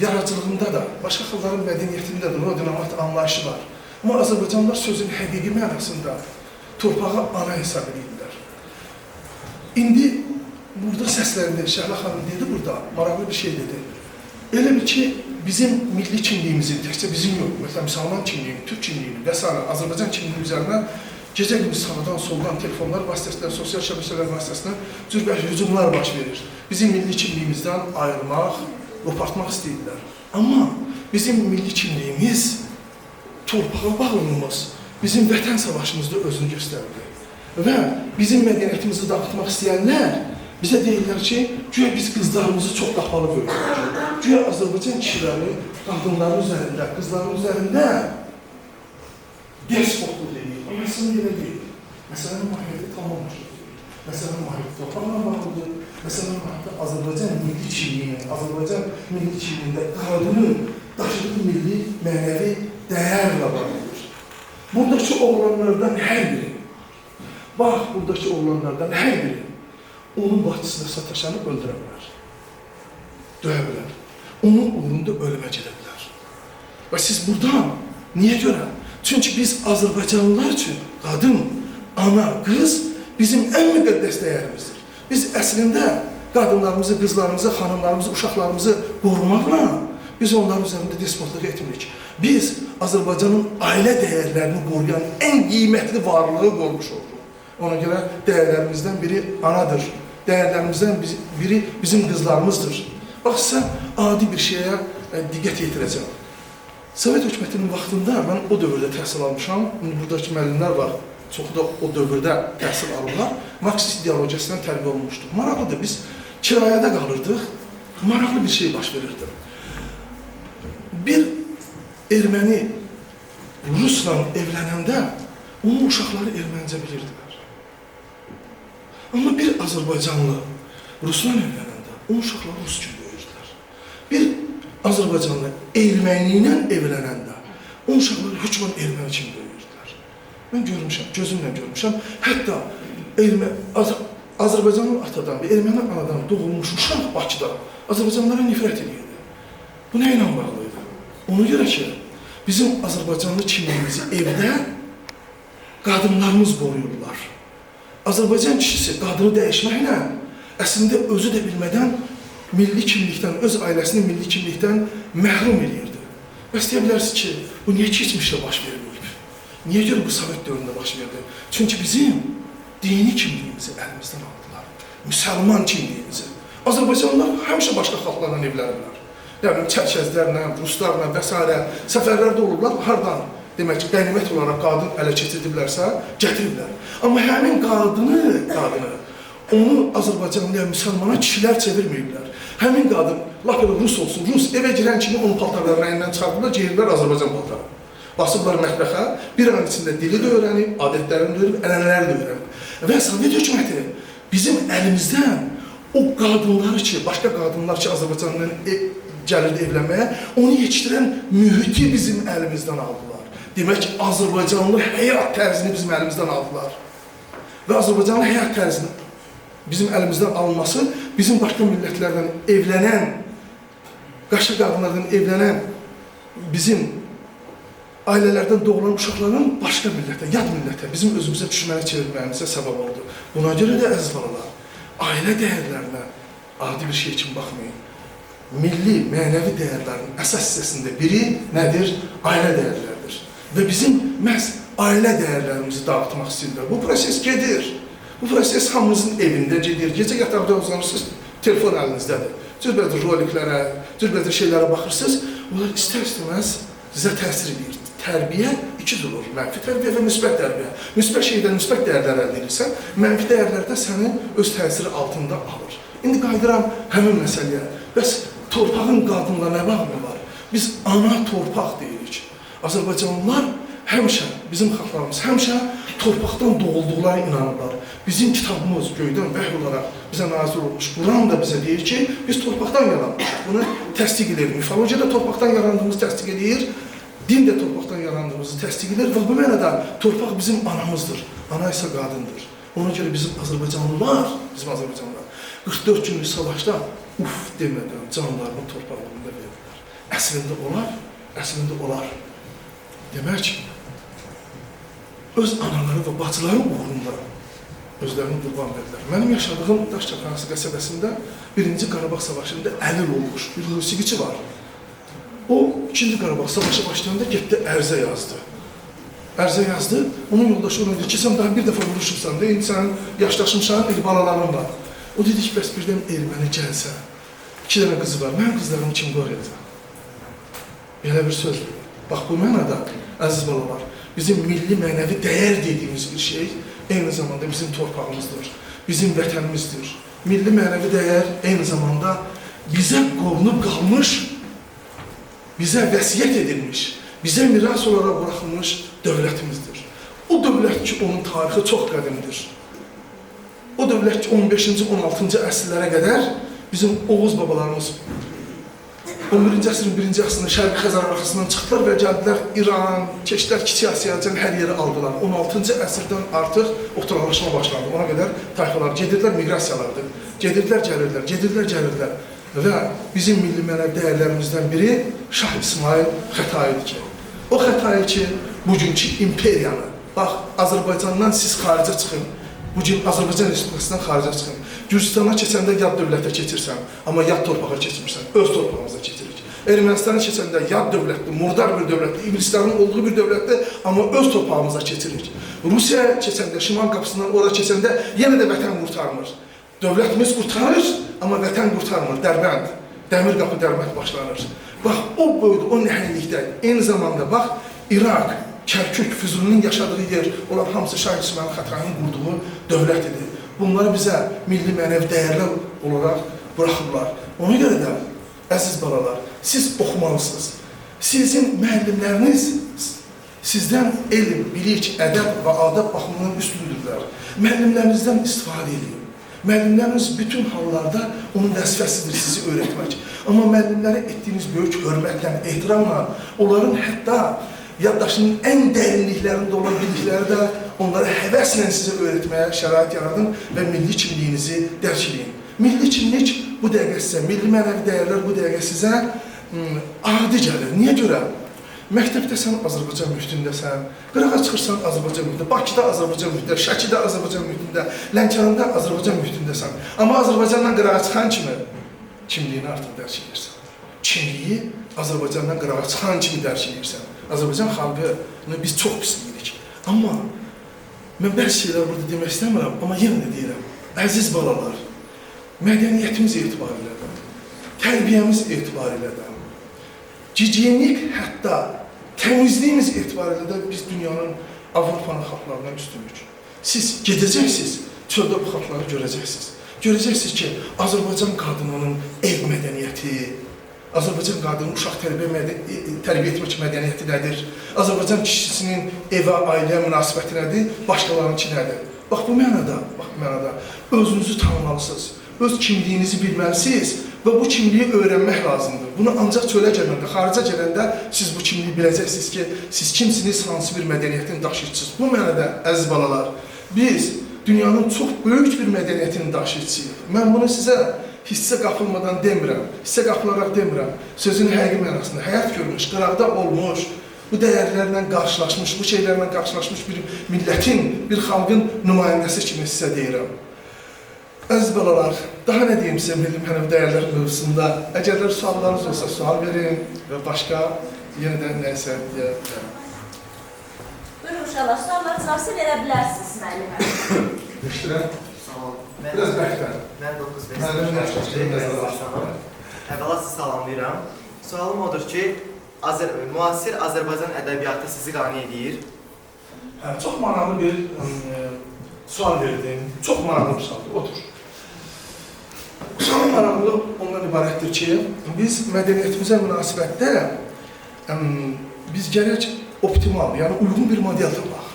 Speaker 11: yaradıcılığında da, başqa xalqların mədəniyyətində də o dinamat anlayışı var. Amma Azərbaycanlılar sözün həqiqi mənasında torpağı ana hesab edirlər. İndi burada səslərində Şəhla xanım dedi burada, maraqlı bir şey dedi. Elə bir ki, bizim milli kimliyimizin, təkcə bizim yox, məsələn, müsəlman kimliyini, türk kimliyini və s. Azərbaycan kimliyi üzərinə gecə günü sağdan, soldan, telefonlar vasitəsilə, sosial şəbəkələr vasitəsilə cürbəcür hücumlar baş verir. Bizim milli kimliyimizdən ayrılmaq, qopartmaq istəyirlər. Amma bizim milli kimliyimiz, torpağa bağlılığımız, bizim vətən savaşımızda özünü göstərdi. Və bizim mədəniyyətimizi dağıtmaq istəyənlər bizə deyirlər ki, güya biz qızlarımızı çox qapalı bölürük. Güya Azərbaycan kişiləri qadınların üzərində, qızların üzərində despotluq deyil. Amma məsələn elə deyil. Məsələnin mahiyyəti tamamdır. Məsələnin mahiyyəti torpaqla bağlıdır. Məsələnin mahiyyəti Azərbaycan milli kimliyinin, Azərbaycan milli kimliyində qadının daşıdığı milli mənəvi dəyərlə bağlıdır. Buradakı oğlanlardan hər biri, bax, buradakı oğlanlardan hər biri onun bacısına sataşanı öldürə bilər, döyə bilər, onun uğrunda ölümə gedə bilər. Və siz buradan, niyə görə? Çünki biz Azərbaycanlılar üçün qadın, ana, qız bizim ən müqəddəs dəyərimizdir. Biz əslində qadınlarımızı, qızlarımızı, xanımlarımızı, uşaqlarımızı qorumaqla biz onların üzərində despotluq etmirik. Biz Azərbaycanın ailə dəyərlərini qoruyan ən qiymətli varlığı qormuş olduq. Ona görə dəyərlərimizdən biri anadır. Dəyərlərimizdən biri bizim qızlarımızdır. Bax, sən adi bir şeyə diqqət yetirəcəm. Sovet hökumətinin vaxtında mən o dövrdə təhsil almışam. Buradakı müəllimlər var, çoxu da o dövrdə təhsil alırlar. Marksist ideologiyasından tərbiyə olmuşduq. Maraqlıdır, biz kirayədə qalırdıq. Maraqlı bir şey baş verirdi. Bir erməni Rusla evlənəndə onun uşaqları erməncə bilirdilər. Amma bir Azərbaycanlı Rusla evlənəndə onun uşaqları Rus kimi böyürdülər. Bir Azərbaycanlı erməni ilə evlənəndə onun uşaqları hökmən erməni kimi böyürdülər. Mən görmüşəm, gözümlə görmüşəm. Hətta Azərbaycanlı atadan və erməni anadan doğulmuş uşaq Bakıda Azərbaycanlılara nifrət edirdi. Bu nə ilə bağlıydı? Ona görə ki, bizim Azərbaycanlı kimliyimizi evdə qadınlarımız qoruyurlar. Azərbaycan kişisi qadını dəyişməklə əslində özü də bilmədən milli kimlikdən, öz ailəsinin milli kimlikdən məhrum edirdi. Bəs deyə bilərsiniz ki, bu niyə keçmişdə baş verilməyib? Niyə görə bu Sovet dövründə baş verdi? Çünki bizim dini kimliyimizi əlimizdən aldılar. Müsəlman kimliyimizi. Azərbaycanlılar həmişə başqa xalqlarla evlənirlər. Yəni, çərkəzlərlə, ruslarla və s. səfərlərdə olurlar. Hardan? Demək ki, qənimət olaraq qadın ələ keçirdiblərsə, gətiriblər. Amma həmin qadını onu Azərbaycanlıya, müsəlmana kişilər çevirməyiblər. Həmin qadın, laf elə Rus olsun, Rus evə girən kimi onun paltarlarını rəngindən çıxardıblar, geyirlər Azərbaycan paltarı. Basıblar mətbəxə, bir an içində dili də öyrənib, adətlərini də öyrənib, ənənələri də öyrənib. Və Sovet hökuməti bizim əlimizdən o qadınları ki, başqa qadınlar ki, Azərbaycandan gəlirdi evlənməyə, onu yetişdirən mühiti bizim əlimizdən aldılar. Demək ki, Azərbaycanlı həyat tərzini bizim əlimizdən aldılar. Və Azərbaycanlı həyat tərzini bizim əlimizdən alınması, bizim başqa millətlərdən evlənən, qaşa qadınlardan evlənən, bizim ailələrdən doğulan uşaqların başqa millətə, yad millətə, bizim özümüzə düşməni çevirməyimizə səbəb oldu. Buna görə də əziz balalar, ailə dəyərlərinə adi bir şey kimi baxmayın. Milli, mənəvi dəyərlərin əsas hissəsində biri nədir? Ailə dəyərləridir. Və bizim məhz ailə dəyərlərimizi dağıtmaq istəyirlər. Bu proses gedir. Bu proses hamımızın evində gedir. Gecə yataqda uzanırsınız, telefon əlinizdədir. Cürbəcür roliklərə, cürbəcür şeylərə baxırsınız. Onlar istər-istəməz sizə təsir edir. Tərbiyə iki cür olur. Mənfi tərbiyə və müsbət tərbiyə. Müsbət şeydən müsbət dəyərlər əldə edirsən, mənfi dəyərlər də səni öz təsiri altında alır. İndi qayıdıram həmin məsələyə. Bəs torpağın qadınla nə bağlı var? Biz ana torpaq deyirik. Azərbaycanlılar həmişə, bizim xalqlarımız həmişə torpaqdan doğulduqları inanırlar. Bizim kitabımız göydən vəhy olaraq bizə nazil olmuş. Quran da bizə deyir ki, biz torpaqdan yaranmışıq. Bunu təsdiq edir. Mifologiya da torpaqdan yarandığımızı təsdiq edir. Din də torpaqdan yarandığımızı təsdiq edir. Və bu mənada torpaq bizim anamızdır. Ana isə qadındır. Ona görə bizim Azərbaycanlılar, 44 günlük savaşda uf demədən canlarını torpaq uğrunda verirlər. Əslində olar, əslində olar. Demək, öz anaları və bacıları uğrunda özlərini qurban verirlər. Mənim yaşadığım Daşçaxanası qəsəbəsində 1-ci Qarabağ Savaşında əlil olmuş bir musiqiçi var. O, 2-ci Qarabağ Savaşı başlayanda getdi ərzə yazdı. Ərzə yazdı, onun yoldaşı ona dedi ki, sən daha bir dəfə vuruşursan, deyim, sən yaşlaşmışsan, qızların var. O dedi ki, bəs birdən erməni gəlsə, 2 dənə qızı var, mən qızlarımı kim qoruyacaq? Belə bir sözdür. Bax, bu mənada, əziz balalar, bizim milli mənəvi dəyər dediyimiz bir şey, eyni zamanda bizim torpağımızdır, bizim vətənimizdir. Milli mənəvi dəyər eyni zamanda bizə qorunub qalmış, bizə vəsiyyət edilmiş, bizə miras olaraq buraxılmış dövlətimizdir. O dövlət ki, onun tarixi çox qədimdir. O dövlət ki, 15-ci, 16-cı əsrlərə qədər bizim Oğuz babalarımız 11-ci əsrin 1-ci əsrində Şərqi Xəzər arxasından çıxdılar və gəldilər İran, keçdilər Kiçik Asiyacan hər yeri aldılar. 16-cı əsrdən artıq oturaqlaşma başlandı. Ona qədər tayfalar gedirdilər, miqrasiyalardır. Gedirdilər, gəlirdilər. Və bizim milli mənəvi dəyərlərimizdən biri Şah İsmail Xətaidir ki, o Xətai ki, bugünkü imperiyanı, bax, Azərbaycandan siz xaricə çıxın, bugün Azərbaycan Respublikasından xaricə çıxın, Gürcistana keçəndə yad dövlətə keçirsən, amma yad torpağa keçmirsən, öz torpağımıza keçirik. Ermənistana keçəndə yad dövlətdir, murdar bir dövlətdir, İblistanın olduğu bir dövlətdir, amma öz torpağımıza keçirik. Rusiyaya keçəndə, Şimal qapısından ora keçəndə yenə də vətən qurtarmır. Dövlətimiz qurtarır, amma vətən qurtarmır, Dərbənd, Dəmir qapı Dərbənd başlanır. Bax, o boyda, o nəhəllikdə, eyni zamanda, bax, İraq, Kərkük, Füzulinin yaşadığı yer, onlar hamısı Şah İsmail Xətainin qurduğu dövlət idi. Bunları bizə milli mənəvi dəyərlər olaraq buraxırlar. Ona görə də, əziz balalar, siz oxumalısınız. Sizin müəllimləriniz sizdən elm, bilik, ədəb və adab baxımından üstündürlər. Müəllimlərinizdən istifadə edin. Müəllimləriniz bütün hallarda onun vəzifəsidir sizi öyrətmək. Amma müəllimlərə etdiyiniz böyük hörmətlə, ehtiramla, onların hətta yaddaşının ən dərinliklərində olan bilikləri də onlara həvəslə sizə öyrətməyə şərait yaradın və milli kimliyinizi dərk edin. Milli kimlik bu dəqiqə sizə, milli mənəvi dəyərlər bu dəqiqə sizə adi gəlir. Niyə görə? Məktəbdə sən Azərbaycan mühitindəsən, qırağa çıxırsan Azərbaycan mühitində, Bakıda Azərbaycan mühitində, Şəkidə Azərbaycan mühitində, Lənkəranda Azərbaycan mühitindəsən. Amma Azərbaycandan qırağa çıxan kimi kimliyini artıq dərk edirsən. Kimliyi Azərbaycandan qırağa çıxan kimi dərk edirsən. Azərbaycan xalqını biz çox pisləyirik. Amma mən bəzi şeylər burada demək istəmirəm, amma yenə də deyirəm. Əziz balalar, mədəniyyətimiz etibarilə də, tərbiyəmiz etibarilə də, gigiyenik, hətta təmizliyimiz etibarilə də biz dünyanın, Avropanın xalqlarından üstünlük. Siz gedəcəksiniz, çöldə bu xalqları görəcəksiniz. Görəcəksiniz ki, Azərbaycan qadınının ev mədəniyyəti, Azərbaycan qadının uşaq tərbiyə etmək mədəniyyəti nədir? Azərbaycan kişisinin evə, ailəyə münasibəti nədir? Başqalarınki nədir? Bax bu mənada özünüzü tanımalısınız, öz kimliyinizi bilməlisiniz və bu kimliyi öyrənmək lazımdır. Bunu ancaq çölə gələndə, xarica gələndə siz bu kimliyi biləcəksiniz ki, siz kimsiniz, hansı bir mədəniyyətin daşıyıcısınız. Bu mənada, əziz balalar, biz dünyanın çox böyük bir mədəniyyətinin daşıyıcısıyıq. Mən bunu sizə hissə qapılmadan demirəm, hissə qapılaraq demirəm. Sözün həqiqi mənasında həyat görmüş, qıraqda olmuş, bu dəyərlərlə qarşılaşmış, bu şeylərlə qarşılaşmış bir millətin, bir xalqın nümayəndəsi kimi sizə deyirəm. Əziz balalar, daha nə deyim sizə milli mənəvi dəyərlər mövzusunda? Əgərlər suallarınız olsa sual verin və başqa yenidən nəysə deyə bilərəm.
Speaker 4: Buyurun uşaqlar, suallarınızı verə bilərsiniz müəllimə.
Speaker 11: Düşdürəm.
Speaker 10: Sağ olun.
Speaker 11: Biraz bəkdən.
Speaker 10: Mən 9
Speaker 11: Müəllim yaşlaşdırım.
Speaker 10: Əvvəla sizi salamlayıram. Sualım odur ki, müasir Azərbaycan ədəbiyyatı sizi qane edir.
Speaker 11: Çox maraqlı bir sual verdim. Çox maraqlı bir sualdır. Otur. Sualın maraqlı ondan ibarətdir ki, biz mədəniyyətimizə münasibətdə biz gərək optimal, yəni uyğun bir model tapaq.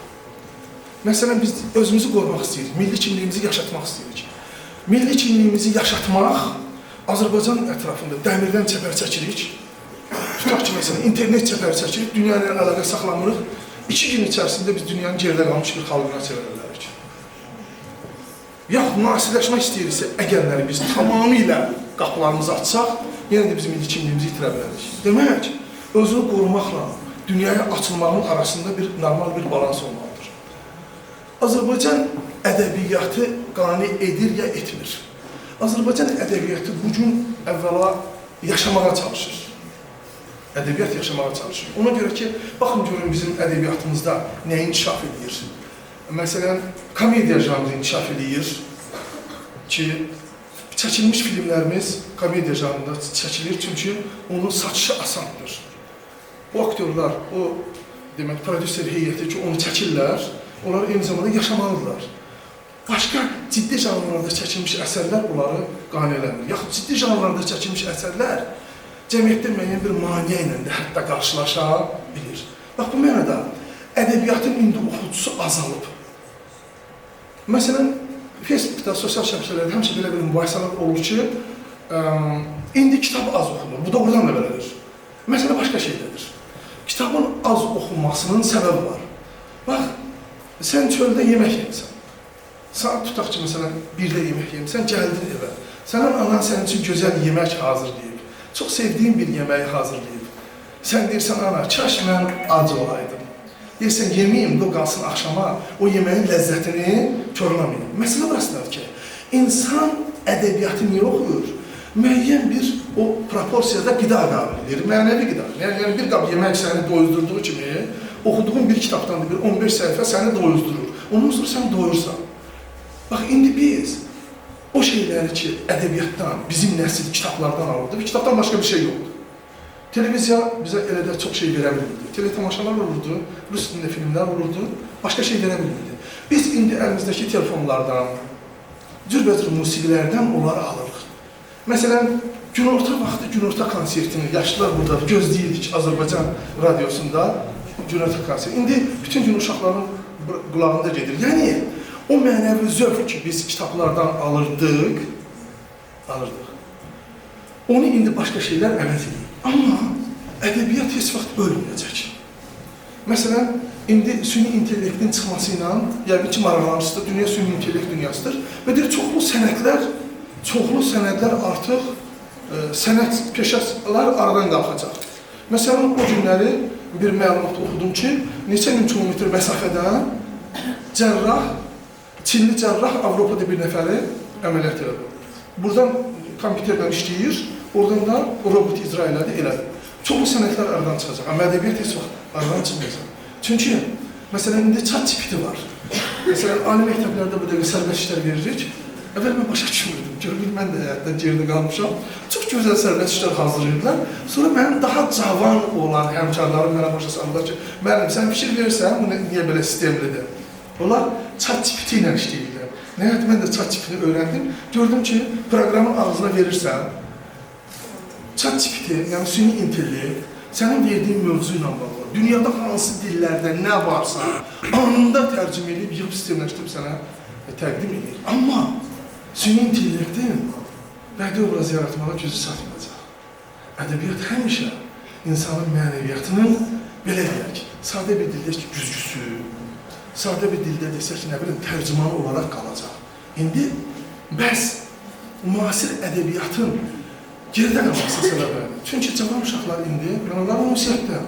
Speaker 11: Məsələn, biz özümüzü qorumaq istəyirik, milli kimliyimizi yaşatmaq istəyirik. Milli kimliyimizi yaşatmaq Azərbaycan ətrafında dəmirdən çəpər çəkirik. Tutaq ki, məsələn, internet çəpər çəkirik, dünya ilə əlaqə saxlamırıq. 2 gün içərisində biz dünyanın geridə qalmış bir xalqına çevirərlərik. Yaxud müasirləşmək istəyiriksə, əgərləri biz tamamilə qapılarımızı açsaq, yenə də biz milli kimliyimizi itirə bilərik. Demək, özünü qorumaqla dünyaya açılmağın arasında bir normal bir balans olmalıdır. Azərbaycan ədəbiyyatı qane edir ya etmir. Azərbaycan ədəbiyyatı bugün əvvəla yaşamağa çalışır. Ədəbiyyat yaşamağa çalışır. Ona görə ki, baxın görün bizim ədəbiyyatımızda nə inkişaf edir? Məsələn, komediya janrı inkişaf edir ki, çəkilmiş filmlərimiz komediya janrında çəkilir, çünki onun satışı asandır. O aktyorlar, o demək, prodüser heyəti ki, onu çəkirlər, onlar eyni zamanda yaşamalıdırlar. Başqa ciddi janrlarda çəkilmiş əsərlər bunları qane eləmir. Yaxud ciddi janrlarda çəkilmiş əsərlər cəmiyyətdə müəyyən bir maniyə ilə də hətta qarşılaşa bilir. Bax, bu mənada ədəbiyyatın indi oxucusu azalıb. Məsələn, Facebookda, sosial şəbəkələrdə həmişə belə bir mübahisələr olur ki, indi kitab az oxunur. Bu da oradan da belədir. Məsələ başqa şeylədir. Kitabın az oxunmasının səbəbi var. Bax, sən çöldə yemək yemisən. Saat tutaq ki, məsələn, 1-də yemək yemisən, gəldin evə. Sənin anan sənin üçün gözəl yemək hazırlayıb. Çox sevdiyin bir yeməyi hazırlayıb. Sən deyirsən, ana, kaş mən ac olaydım. Deyirsən, yeməyim, o qalsın axşama, o yeməyin ləzzətini körləməyim. Məsələ burasıdır ki, insan ədəbiyyatı niyə oxuyur? Müəyyən bir o proporsiyada qida qabilidir, mənəvi qida. Yəni bir qab yemək səni doyuzdurduğu kimi, oxuduğun bir kitabdan da bir 15 səhifə səni doyuzdurur. Ondan sonra sən doyursan. Bax, indi biz o şeyləri ki, ədəbiyyatdan, bizim nəsil kitablardan alırdı, bir kitabdan başqa bir şey yoxdur. Televiziya bizə elə də çox şey verə bilmirdi. Teletamaşalar olurdu, rus dilində filmlər olurdu, başqa şey verə bilmirdi. Biz indi əlimizdəki telefonlardan, cürbəcür musiqilərdən onları alırıq. Məsələn, günorta vaxtı günorta konsertini yaşlılar burada gözləyirdik Azərbaycan radiosunda günorta konserti. İndi bütün gün uşaqların qulağında gedir. Yəni, o mənəvi zövq ki, biz kitablardan alırdıq, onu indi başqa şeylər əvəz edir. Amma ədəbiyyat heç vaxt ölməyəcək. Məsələn, indi süni intellektin çıxması ilə, yəqin ki, maraqlanmışsınız, dünya süni intellekt dünyasıdır və deyir, çoxlu sənədlər artıq sənət peşələr aradan qalxacaq. Məsələn, o günləri bir məlumat oxudum ki, neçə min kilometr məsafədən Çinli cərrah Avropada bir nəfəri əməliyyat elədi. Buradan kompüterdən işləyir, oradan da robot icra elədi. Çoxlu sənətlər aradan çıxacaq, amma ədəbiyyat heç vaxt aradan çıxmayacaq. Çünki, məsələn, indi ChatGPT var. Məsələn, ali məktəblərdə bu dəqiqə sərbəst işlər veririk. Əvvəl mən başa düşmürdüm, görürüm, mən də həyatdan geride qalmışam. Çox gözəl sərbəst işlər hazırlayırlar. Sonra mənim daha cavan olan həmkarlarım mənə başa salırlar ki, müəllim, sən fikir verirsən, bu niyə belə sistemlidir? Onlar ChatGPT ilə işləyirlər. Nəhayət mən də chat tipini öyrəndim. Gördüm ki, proqramın ağzına verirsən, chat tipiti, yəni süni intellekt, sənin verdiyin mövzu ilə bağlı, dünyada hansı dillərdə nə varsa, anında tərcümə edib, yığıb sistemləşdirib sənə təqdim edir. Amma süni intellektin bədii obraz yaratmağa gücü çatmayacaq. Ədəbiyyat həmişə insanın mənəviyyatının, belə deyək, sadə bir dildə ki, güzgüsü, sadə bir dildə desək ki, nə bilim, tərcümanı olaraq qalacaq. İndi bəs müasir ədəbiyyatın geridə qalması səbəbi. Çünki cavan uşaqlar indi, onlar ünsiyyətdə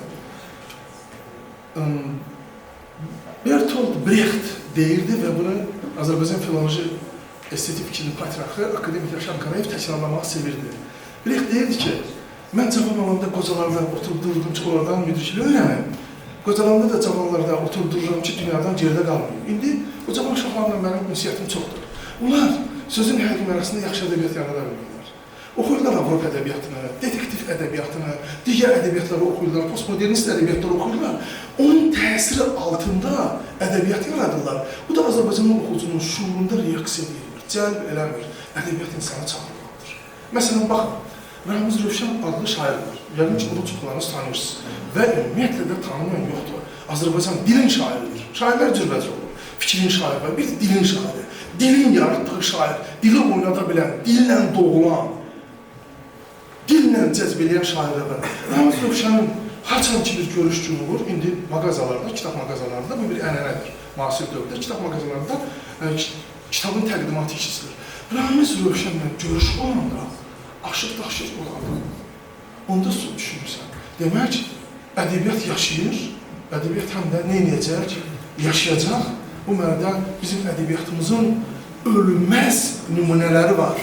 Speaker 11: Bertolt Brecht deyirdi və bunu Azərbaycan Filoloji Estetik Fikrinin patriarxı Akademik Yaşar Qarayev təkrarlamağı sevirdi. Brecht deyirdi ki, mən cavan olanda qocalarda oturdururum ki, oradan müdrikliyi öyrənim. Qocalarda da cavanlarda oturdururum ki, dünyadan geridə qalmayım. İndi bu cavan uşaqlarla mənim ünsiyyətim çoxdur. Onlar sözün hər arasında yaxşı ədəbiyyat yarada bilirlər. Oxuyurlar Avropa ədəbiyyatını, detektiv ədəbiyyatını, digər ədəbiyyatları oxuyurlar, postmodernist ədəbiyyatları oxuyurlar. Onun təsiri altında ədəbiyyat yaradırlar. Bu da Azərbaycanın oxucunun şuurunda reaksiya edilir, cəlb eləmir, ədəbiyyat insanı çağırmalıdır. Məsələn, baxın, Ramiz Rövşən adlı şair var. Yəqin ki, bunu çoxlarınız tanıyırsınız. Və ümumiyyətlə də tanımayan yoxdur. Azərbaycan dilin şairidir. Şairlər cürbəcə olur. Fikrin şairi var, bir dilin şairi. Dilin yaratdığı şair, dili oynada bilən, dillə doğulan, dillə cəzb eləyən şairlər var. Ramiz Rövşənin haçan ki bir görüş günü olur, indi mağazalarda, kitab mağazalarında bu bir ənənədir. Müasir dövrdə kitab mağazalarında kitabın təqdimatı keçilir. Ramiz Rövşənlə görüş olanda aşıq-daşıq olardı. Onda düşünürsən. Demək, ədəbiyyat yaşayır, ədəbiyyat həm də nə edəcək? Yaşayacaq. Bu mənada bizim ədəbiyyatımızın ölünməz nümunələri var.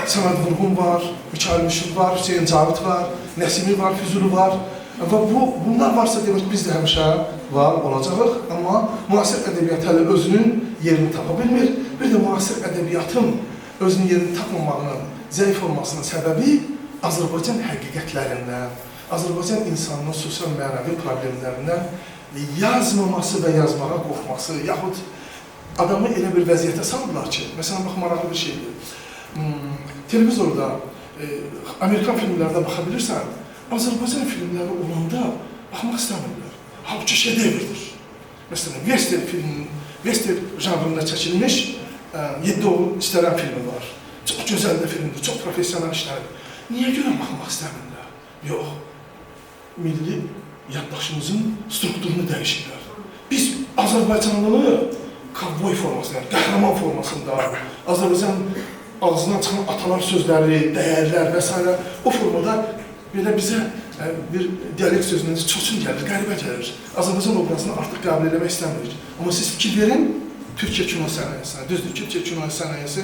Speaker 11: Səməd Vurğun var, Mikail Müşir var, Hüseyin Cavid var, Nəsimi var, Füzuli var. Və bunlar varsa demək biz də həmişə var olacağıq. Amma müasir ədəbiyyat hələ özünün yerini tapa bilmir. Bir də müasir ədəbiyyatın özünün yerini tapmamağının zəif olmasının səbəbi Azərbaycan həqiqətlərindən, Azərbaycan insanının sosial mənəvi problemlərindən yazmaması və yazmağa qorxması, yaxud adamı elə bir vəziyyətə saldılar ki, məsələn, bax, maraqlı bir şeydir. Televizorda, Amerikan filmlərdə baxa bilirsən, Azərbaycan filmləri olanda baxmaq istəmirlər. Halbuki şedevrdir. Məsələn, Western janrında çəkilmiş 7 oğul istərən filmi var. Çox gözəl də filmdir, çox profesional işlərdir. Niyə görə baxmaq istəmirlər? Yox, milli yaddaşımızın strukturunu dəyişirlər. Biz Azərbaycanlılığı kovboy formasında, qəhrəman formasında, Azərbaycan ağzından çıxan atalar sözləri, dəyərlər və s. o formada belə bizə bir dialekt sözünün çoxun gəlir, qəribə gəlir. Azərbaycan obrazını artıq qəbul eləmək istəmirik. Amma siz fikir verin, Türkiyə kino sənayəsinə. Düzdür, Türkiyə kino sənayəsi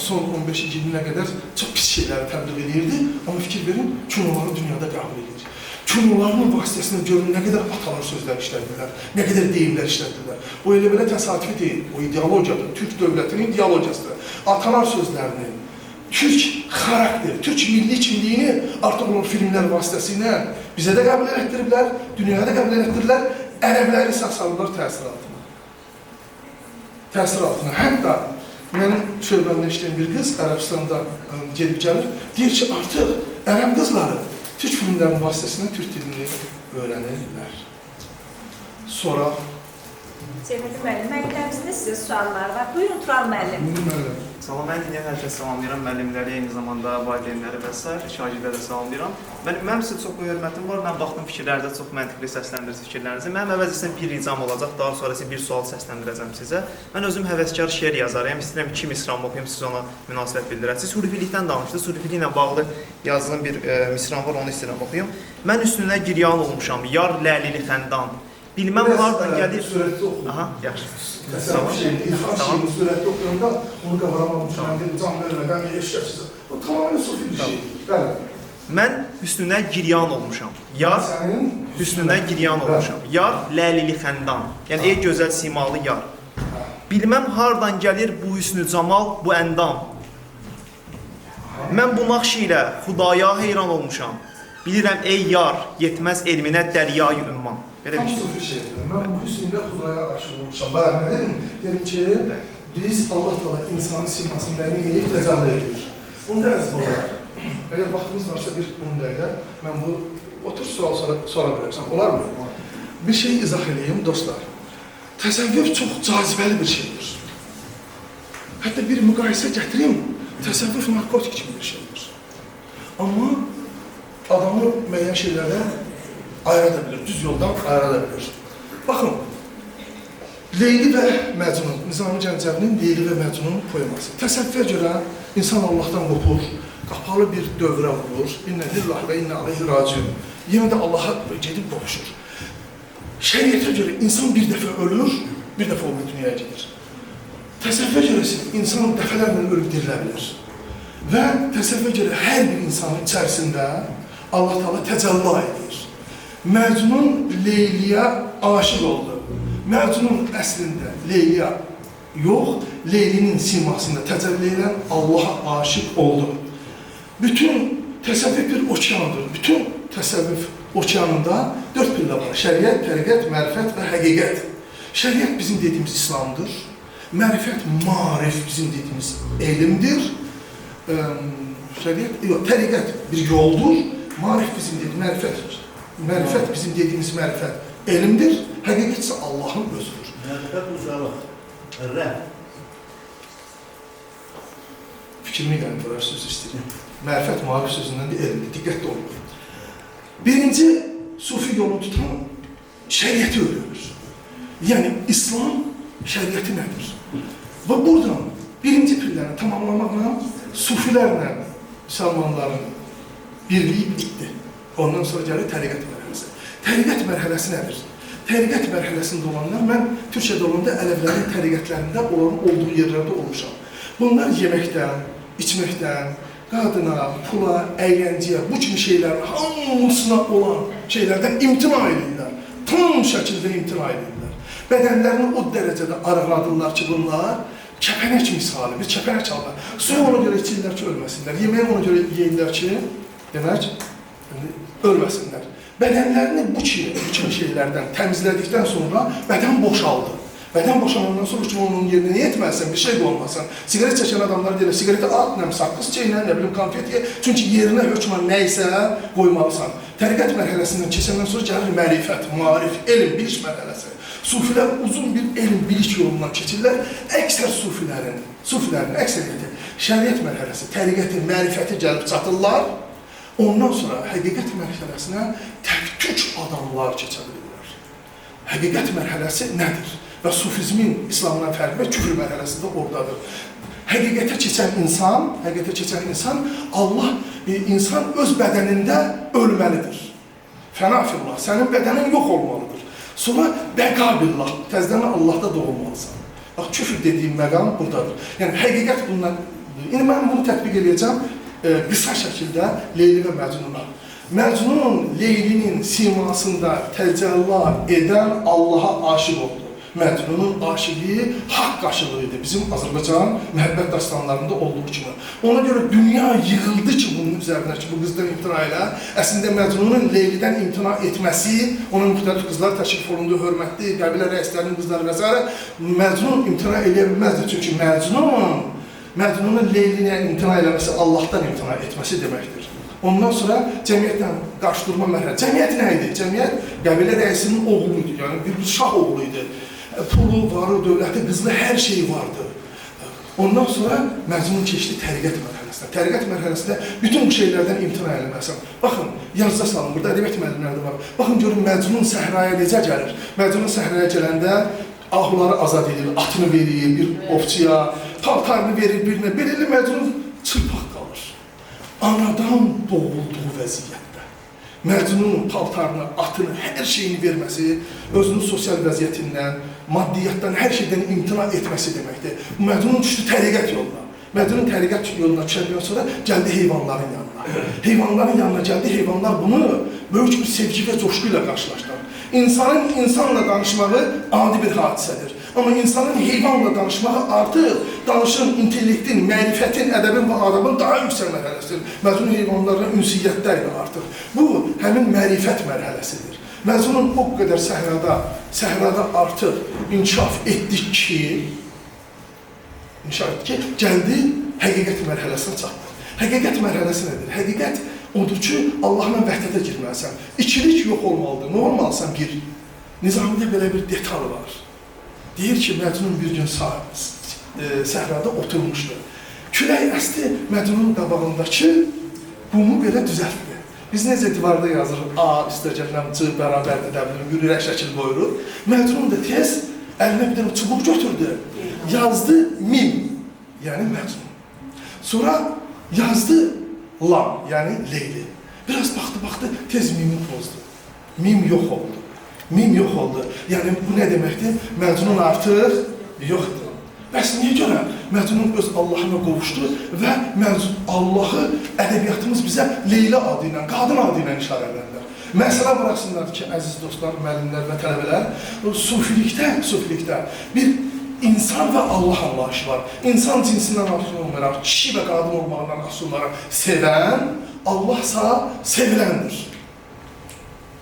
Speaker 11: son 15-20 ilə qədər çox pis şeyləri təbliğ edirdi. Amma fikir verin, kinoları dünyada qəbul edir. Kinolarının vasitəsində görün nə qədər atalar sözlər işlədirlər, nə qədər deyimlər işlədirlər. O elə belə təsadüfi deyil, o ideologiyadır, Türk dövlətinin ideologiyasıdır. Atalar sözlərinin, Türk xarakteri, Türk milli kimliyini artıq olan filmlər vasitəsilə bizə də qəbul etdiriblər, dünyaya da qəbul etdiriblər, ərəbləri isə salırlar təsir altına. Təsir altına. Hətta mənim şöbəmdə işləyən bir qız Ərəbistanda gedib gəlir, deyir ki, artıq ərəb qızları Türk filmlərinin vasitəsilə Türk dilini öyrənirlər. Sonra...
Speaker 4: Sevgili müəllim, müəllimlərimizdə sizə suallar var. Buyurun, Tural müəllim.
Speaker 11: Buyurun, müəllim.
Speaker 12: Salam, mən dinləyən hər kəs salamlayıram, müəllimləri, eyni zamanda valideynləri və s. şagirdləri də salamlayıram. Mənim sizə çox hörmətim var, mən baxdım fikirlərinizə çox məntiqli səsləndirdiniz fikirlərinizi. Mənim əvvəlcəsindən bir ricam olacaq, daha sonrası bir sual səsləndirəcəm sizə. Mən özüm həvəskar şeir yazarıyam, istəyirəm 2 misram oxuyum, siz ona münasibət bildirəsiniz. Hurifilikdən danışdınız, hurifiliklə bağlı yazılan bir misram var, onu istəyirəm oxuyum. Mən üstünə giryan olmuşam, yar ləlili xəndan. Bilməm hardan gəlir.
Speaker 11: Sürətli oxuyun.
Speaker 12: Aha, yaxşı.
Speaker 11: Təsəvvür şeyini, İlxan şeyini sürətli oxuyanda onu qavramamışam, can vermədən eşkəsiz. O tamamilə sufi bir şeydir. Bəli.
Speaker 12: Mən hüsnünə giryan olmuşam. Yar, hüsnünə giryan olmuşam. Yar, ləlili xəndan. Yəni, ey gözəl simalı yar. Bilməm hardan gəlir bu hüsnü camal, bu əndam. Mən bu naxş ilə xudaya heyran olmuşam. Bilirəm, ey yar, yetməz elminə dəryayı ümman.
Speaker 11: Tam sufi şeydir. Mən bu hüsnündə xudaya aşıq olmuşam. Bəli, dedim ki, biz Allah Teala insanın simasını müəyyən edib təzəlli edir. Bunda əziz olar. Əgər vaxtınız varsa bir 10 dəqiqə, mən bu otur sual sora bilərsən. Olar mı? Bir şey izah edeyim dostlar. Təsəvvür çox cazibəli bir şeydir. Hətta bir müqayisə gətirim, təsəvvür narkotik kimi bir şeydir. Amma adamı müəyyən şeylərdən ayıra bilir, düz yoldan ayıra bilir. Baxın, Leyli və Məcnun, Nizami Gəncəvinin Leyli və Məcnun poeması. Təsəvvürə görə insan Allahdan qopur, qapalı bir dövrə vurur, İnnə lillah və innə aleyhi raciun. Yenə də Allaha gedib qovuşur. Şəriətə görə insan bir dəfə ölür, bir dəfə o dünyaya gedir. Təsəvvürə görə insan dəfələrlə ölüb dirilə bilir. Və təsəvvürə görə hər bir insanın içərisində Allah Teala təcəlli edir. Məcnun Leyliyə aşiq oldu. Məcnun əslində Leyliyə yox, Leylinin simasında təcəlli edən Allaha aşiq oldu. Bütün təsəvvüf bir okeandır. Bütün təsəvvüf okeanında 4 pillə var. Şəriət, təriqət, mərifət və həqiqət. Şəriət bizim dediyimiz İslamdır. Mərifət, marif bizim dediyimiz elmdir. Təriqət bir yoldur. Marif bizim dediyimiz mərifət bizim dediyimiz mərifət elmdir. Həqiqət isə Allahın özüdür.
Speaker 5: Mərifət uzalıq, rəb.
Speaker 11: Fikrimi qənimdələr söz istəyirəm. Mərifət marif sözündən də elmdir, diqqətli olun. Birinci sufi yolu tutan şəriəti öyrənir. Yəni, İslam şəriəti nədir? Və buradan birinci pilləni tamamlamaqla sufilərlə müsəlmanların birliyi bitdi. Ondan sonra gəlir təriqət mərhələsi. Təriqət mərhələsi nədir? Təriqət mərhələsində olanlar, mən Türkiyədə olanda Ələvlərin təriqətlərində olan olduğu yerlərdə olmuşam. Bunlar yeməkdən, içməkdən, qadına, pula, əylənciyə, bu kimi şeylərin hamısına olan şeylərdən imtina edirlər. Tam şəkildə imtina edirlər. Bədənlərini o dərəcədə arıqladırlar ki, bunlar kəpənək misali, bir kəpənək alırlar. Suyu ona görə içirlər ki, ölməsinlər. Yeməyi ona görə yeyirlər ki, demək, ölməsinlər. Bədənlərini bu kimi şeylərdən təmizlədikdən sonra bədən boşaldı. Bədən boşalandan sonra ki, onun yerinə niyə etməlisən, bir şey qoymasan. Sigaret çəkən adamlar deyirlər, sigareti at, nəm saqqız çeynə, nə bilim, konfet ye. Çünki yerinə hökmən nə isə qoymalısan. Təriqət mərhələsindən keçəndən sonra gəlir mərifət, marif, elm, biliş mərhələsi. Sufilər uzun bir elm, biliş yolundan keçirlər. Əksər sufilərin əksəriyyəti şəriət mərhələsi, təriqəti, mərifəti gəlib çatırlar. Ondan sonra həqiqət mərhələsinə tək-tük adamlar keçə bilirlər. Həqiqət mərhələsi nədir? Və sufizmin İslamdan fərqi və küfr mərhələsi də oradadır. Həqiqətə keçən insan, Allah, insan öz bədənində ölməlidir. Fəna fillah, sənin bədənin yox olmalıdır. Sonra bəqa billah, təzdən Allahda doğulmalısan. Bax, küfr dediyim məqam buradadır. Yəni, həqiqət bundan, indi mən bunu tətbiq edəcəm, qısa şəkildə Leyli və Məcnuna. Məcnun Leylinin simasında təcəlli edən Allaha aşiq oldu. Məcnunun aşiqliyi haqq aşıqlığıydı bizim Azərbaycan məhəbbət dastanlarında olduğu kimi. Ona görə dünya yığıldı ki, bunun üzərinə ki, bu qızdan imtina ilə. Əslində Məcnunun Leylidən imtina etməsi, onun müxtəlif qızlar təşrif olunduğu hörmətli, qəbilə rəislərinin qızları və s. Məcnun imtina eləyə bilməzdir. Çünki Məcnunun Leylinə imtina eləməsi Allahdan imtina etməsi deməkdir. Ondan sonra cəmiyyətdən qarşıdurma mərhələ. Cəmiyyət nə idi? Cəmiyyət qəbilə rəisinin oğluydu, yəni bir şah oğluydu. Pulu, varı, dövləti, qızlı, hər şey vardı. Ondan sonra Məcnun keçdi təriqət mərhələsinə. Təriqət mərhələsində bütün bu şeylərdən imtina eləməlisən. Baxın, yazıda salın, burada ədəbiyyat müəllimləri də var. Baxın, görün Məcnun səhraya necə gəlir? Məcnun səhraya gələndə ahuları azad edir, atını verir, bir ovçuya, paltarını verir birinə. Belirli Məcnun çırpaq qalır. Anadan doğulduğu vəziyyətdə. Məcnunun paltarını, atını, hər şeyini verməsi, özünün sosial vəziyyətindən, maddiyyatdan, hər şeydən imtina etməsi deməkdir. Məcnun düşdü təriqət yoluna. Məcnun təriqət yoluna düşəndən sonra gəldi heyvanların yanına. Heyvanların yanına gəldi, heyvanlar bunu böyük bir sevgi və coşku ilə qarşılaşdılar. İnsanın insanla danışmağı adi bir hadisədir. Amma insanın heyvanla danışmağı artıq danışın, intellektin, mərifətin, ədəbin və adabın daha yüksək mərhələsidir. Məcnun heyvanlarla ünsiyyətlərdir artıq. Bu, həmin mərifət mərhələsidir. Məcnun o qədər səhrada artıq inkişaf etdik ki, İnşa etdi ki, gəldi, həqiqət mərhələsinə çatdı. Həqiqət mərhələsi nədir? Həqiqət odur ki, Allahla vəhdətə girməlisən. İkilik yox olmalıdır. Nə olmalısan? Bir, Nizamidə belə bir detal var. Deyir ki, Məcnun bir gün səhrada oturmuşdu. Külək əsdi Məcnunun qabağındakı qumu belə düzəltdi. Biz necə divarda yazırıq, A, üstəgələm, C, bərabərdir, də bilim, yürürək şəkil qoyuruq. Məcnun da tez əlinə bir dənə çubuq götürdü. Yazdı mim, yəni Məcnun. Sonra yazdı lam, yəni Leyli. Biraz baxdı, tez mimi pozdu. Mim yox oldu. Mim yox oldu. Yəni, bu nə deməkdir? Məcnun artıq yoxdur. Bəs niyə görə? Məcnun öz Allahına qovuşdu və Allahı ədəbiyyatımız bizə Leyla adı ilə, qadın adı ilə işarələndir. Məsələ burasındadır ki, əziz dostlar, müəllimlər və tələbələr, sufilikdə bir insan və Allah anlayışı var. İnsan cinsindən asılı olmayaraq, kişi və qadın olmağından asılı olaraq sevən, Allahsa seviləndir.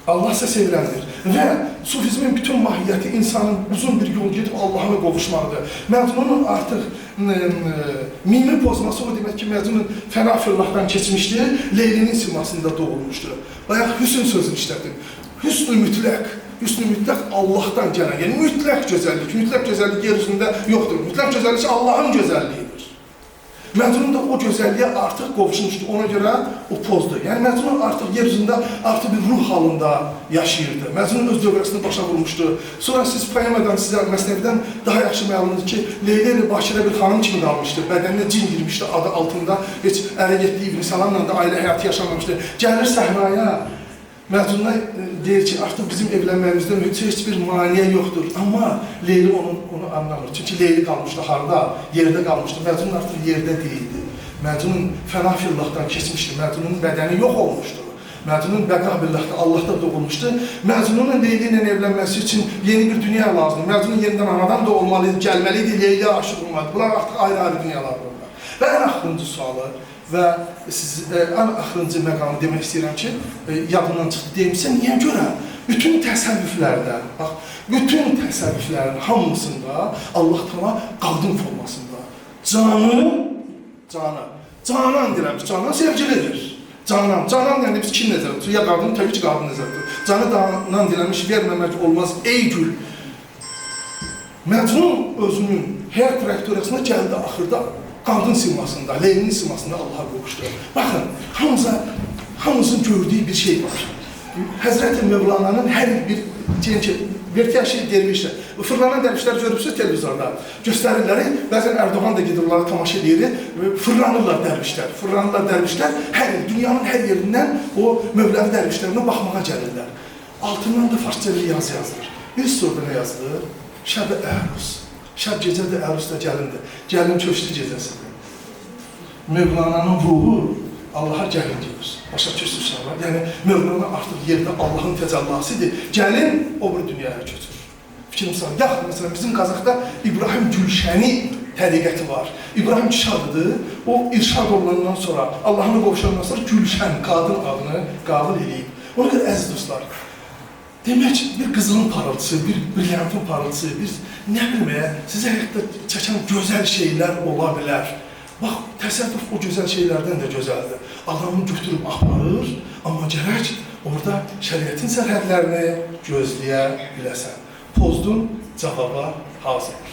Speaker 11: Allahsa seviləndir. Və sufizmin bütün mahiyyəti insanın uzun bir yol gedib Allah'a qovuşmaqdır. Məcnunun artıq mimi pozması o demək ki, Məcnun fəna fırlaqdan keçmişdi, Leylinin simasında doğulmuşdu. Bayaq hüsn sözünü işlədim. Hüsn-ü mütləq Allah'tan gələn, yəni mütləq gözəllik yer üzündə yoxdur. Mütləq gözəllik Allah'ın gözəlliyidir. Məcnun da o gözəlliyə artıq qovuşmuşdu, ona görə o pozdu. Yəni Məcnun artıq yer üzündə artıq bir ruh halında yaşayırdı. Məcnun öz dövrəsini başa vurmuşdu. Sonra siz poemadan, sizə Məsnevidən daha yaxşı məlumdur ki, Leyla ilə Bakirə bir xanım kimi qalmışdı. Bədəninə cin girmişdi, adı altında heç ərə getdiyi İbn Salamla da ailə həyatı yaşamamışdı. Gəlir səhraya, Məcnun'a deyir ki, artıq bizim evlənməyimizdə heç bir maniyə yoxdur. Amma Leyli onu anlamır. Çünki Leyli qalmışdı harda? Yerdə qalmışdı. Məcnun artıq yerdə deyildi. Məcnun fəna fillahdan keçmişdi. Məcnunun bədəni yox olmuşdu. Məcnun bəqa billahda, Allahda doğulmuşdu. Məcnunun Leyli ilə evlənməsi üçün yeni bir dünya lazımdır. Məcnun yenidən anadan doğulmalıydı, gəlməliydi, Leyli aşıq olmalıydı. Bunlar artıq ayrı-ayrı dünyalardır. Və ən axırıncı sualı və ən axırıncı məqamı demək istəyirəm ki, yadımdan çıxdı deyimsə, niyə görə? Bütün təsəvvüflərdə, bax, bütün təsəvvüflərin hamısında Allah Teala qadın formasında. Canan deyirəm ki, canan sevgilidir. Canan yəni biz kim nəzər tutur? Ya qadın, təbii ki, qadın nəzər tutur. Canı danan deyilmiş, verməmək olmaz, ey gül. Məcnun özünün həyat trayektoriyasına gəldi axırda, qadın simasında, Leylinin simasında Allah'a qovuşdu. Baxın, hamımızın gördüyü bir şey var. Həzrəti Mevlana'nın hər bir vertiya şey dervişlər, fırlanan dərvişlər görürsünüz televizorda, göstərirlər, bəzən Erdoğan da gedir onlara tamaşa edir, fırlanırlar dərvişlər, dünyanın hər yerindən o Mövləvi dərvişlərinə baxmağa gəlirlər. Altından da farsça bir yazı yazılır. Bir soruda nə yazılır? Şəb-i əruz. Şəb gecədə, əruz da gəlindir. Gəlin köşkü gecəsidir. Mövlana'nın ruhu Allah'a gəlin deyir. Başa köçürsən. Yəni Mövlana artıq yerdə Allah'ın təcəllasıdır. Gəlin o bir dünyaya köçür. Fikrim sana. Yaxud məsələn bizim Qazaxda İbrahim Gülşəni təriqəti var. İbrahim Kişadıdır. O irşad olunandan sonra, Allah'ına qovuşandan sonra Gülşən, qadın adını qabul edib. Ona görə əziz dostlar, demək bir qızılın parıltısı, bir brilyantın parıltısı, bir nə bilməyə, sizə həyatda çəkən gözəl şeylər ola bilər. Bax, təsəvvüf o gözəl şeylərdən də gözəldir. Adamı götürüb aparır, amma gərək orada şəriətin sərhədlərini gözləyə biləsən. Pozdun, cavaba hazırdır.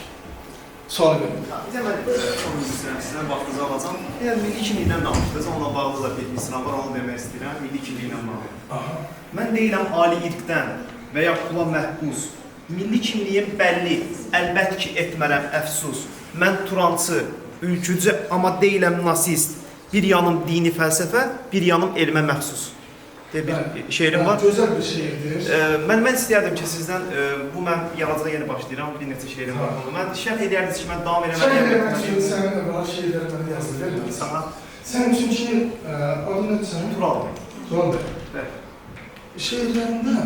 Speaker 11: Sualı verin.
Speaker 12: Deməli, çox üzr istəyirəm, sizdən vaxtınızı alacam. Eğer milli kimlikdən danışdınız, onunla bağlı da bir misra var, onu demək istəyirəm, milli kimliklə bağlı. Mən deyiləm ali irqdən və ya pula məhbuz. Milli kimliyim bəlli, əlbət ki etmərəm əfsus. Mən Turançı, ülkücü, amma deyiləm nasist. Bir yanım dini fəlsəfə, bir yanım elmə məxsus. Bir şeirim var.
Speaker 11: Gözəl bir şeirdir.
Speaker 12: Mən istəyərdim ki, sizdən, bu mən yaradıcıda yeni başlayıram, bir neçə şeirim var. Mən şərh edərdiniz ki, mən davam eləməliyəm.
Speaker 11: Şərh eləmək üçün sənin əvvəla şeirləri mənə yazılır. Sən üçün ki, adı nədir sənin?
Speaker 12: Tural.
Speaker 11: Tural bəy. Şeirlərində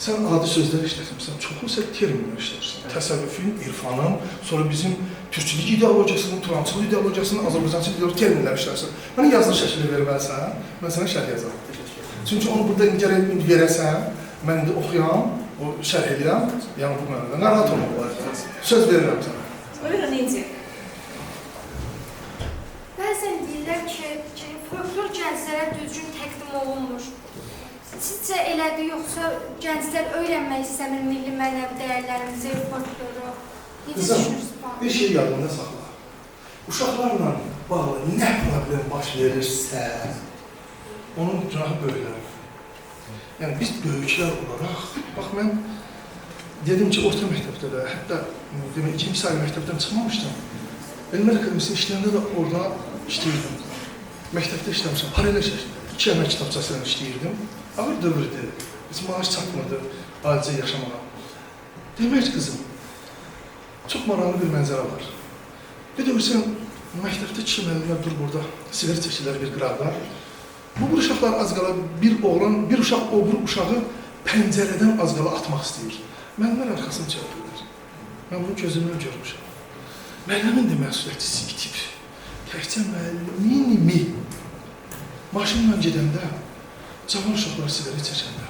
Speaker 11: sən adi sözlər işlətirsən, çoxu sən terminlər işlətirsən. Təsəvvüfün, irfanın, sonra bizim türkçülük ideologiyasının, Turançılıq ideologiyasının, Azərbaycançılıq ideologiyasının terminlər işlətirsən. Mənə yazılı şəkildə verməlsən, mən sənə şərh yazarım. Çünki onu burada gərək verəsən, mən indi oxuyam, o şərh edəyəm, yəni bu mənədə. Narahat olmaq olar. Söz verirəm sənə.
Speaker 4: Buyurun İnci.
Speaker 8: gənclərə düzgün təqdim olunmur. Sizcə elədir, yoxsa gənclər öyrənmək istəmir milli mənəvi dəyərlərimizi, folkloru? Necə düşünürsünüz bu?
Speaker 11: Bir şey yadında saxla. Uşaqlarla bağlı nə problem baş verirsə, onun günahı böyüklər. Yəni biz böyüklər olaraq, bax mən dedim ki, orta məktəbdə də, hətta demək, 2-ci sayı məktəbdən çıxmamışdım. Elmlər Akademisi'nin işlərində də orada işləyirdim. Məktəbdə işləmişəm, paralel şəkildə. 2 əmək kitabçasıyla işləyirdim. Ağır dövrdü, heç maaş çatmadı alicə yaşamağa. Demək ki, qızım, çox maraqlı bir mənzərə var. Bir də görsən, məktəbdə 2 müəllimlər dur burada, sigaret çəkirlər bir qıraqda. Bu uşaqlar az qala bir oğlan, bir uşaq o bir uşağı pəncərədən az qala atmaq istəyir. Müəllimlər arxasını çəkirlər. Mən bunu gözümdən görmüşəm. Müəllimin də məsuliyyətçisi itib. Təkcə müəllimini maşınla gedəndə, cavan uşaqlar sigaret çəkəndə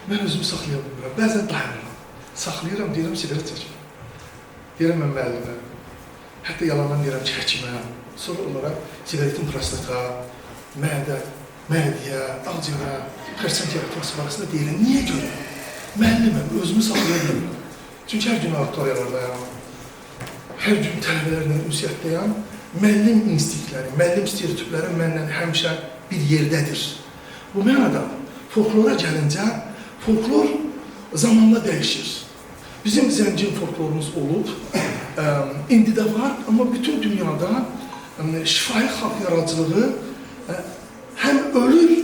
Speaker 11: mən özümü saxlaya bilmirəm. Bəzən dayanıram. Saxlayıram, deyirəm sigaret çəkirəm. Deyirəm mən müəllimə. Hətta yalandan deyirəm ki, həkimə. Sonra onlara sigaretin prostata, mədəyə, ağciyara, xərçəng yaratması barəsində deyirəm. Niyə görə? Müəlliməm, özümü saxlaya bilmirəm. Çünki hər gün auditoriyalardayam. Hər gün tələbələrlə ünsiyyətdəyəm. Müəllim instinktləri, müəllim stereotipləri mənlə həmişə bir yerdədir. Bu mənada folklora gəlincə, folklor zamanla dəyişir. Bizim zəngin folklorumuz olub, indi də var, amma bütün dünyada şifahi xalq yaradıcılığı həm ölür,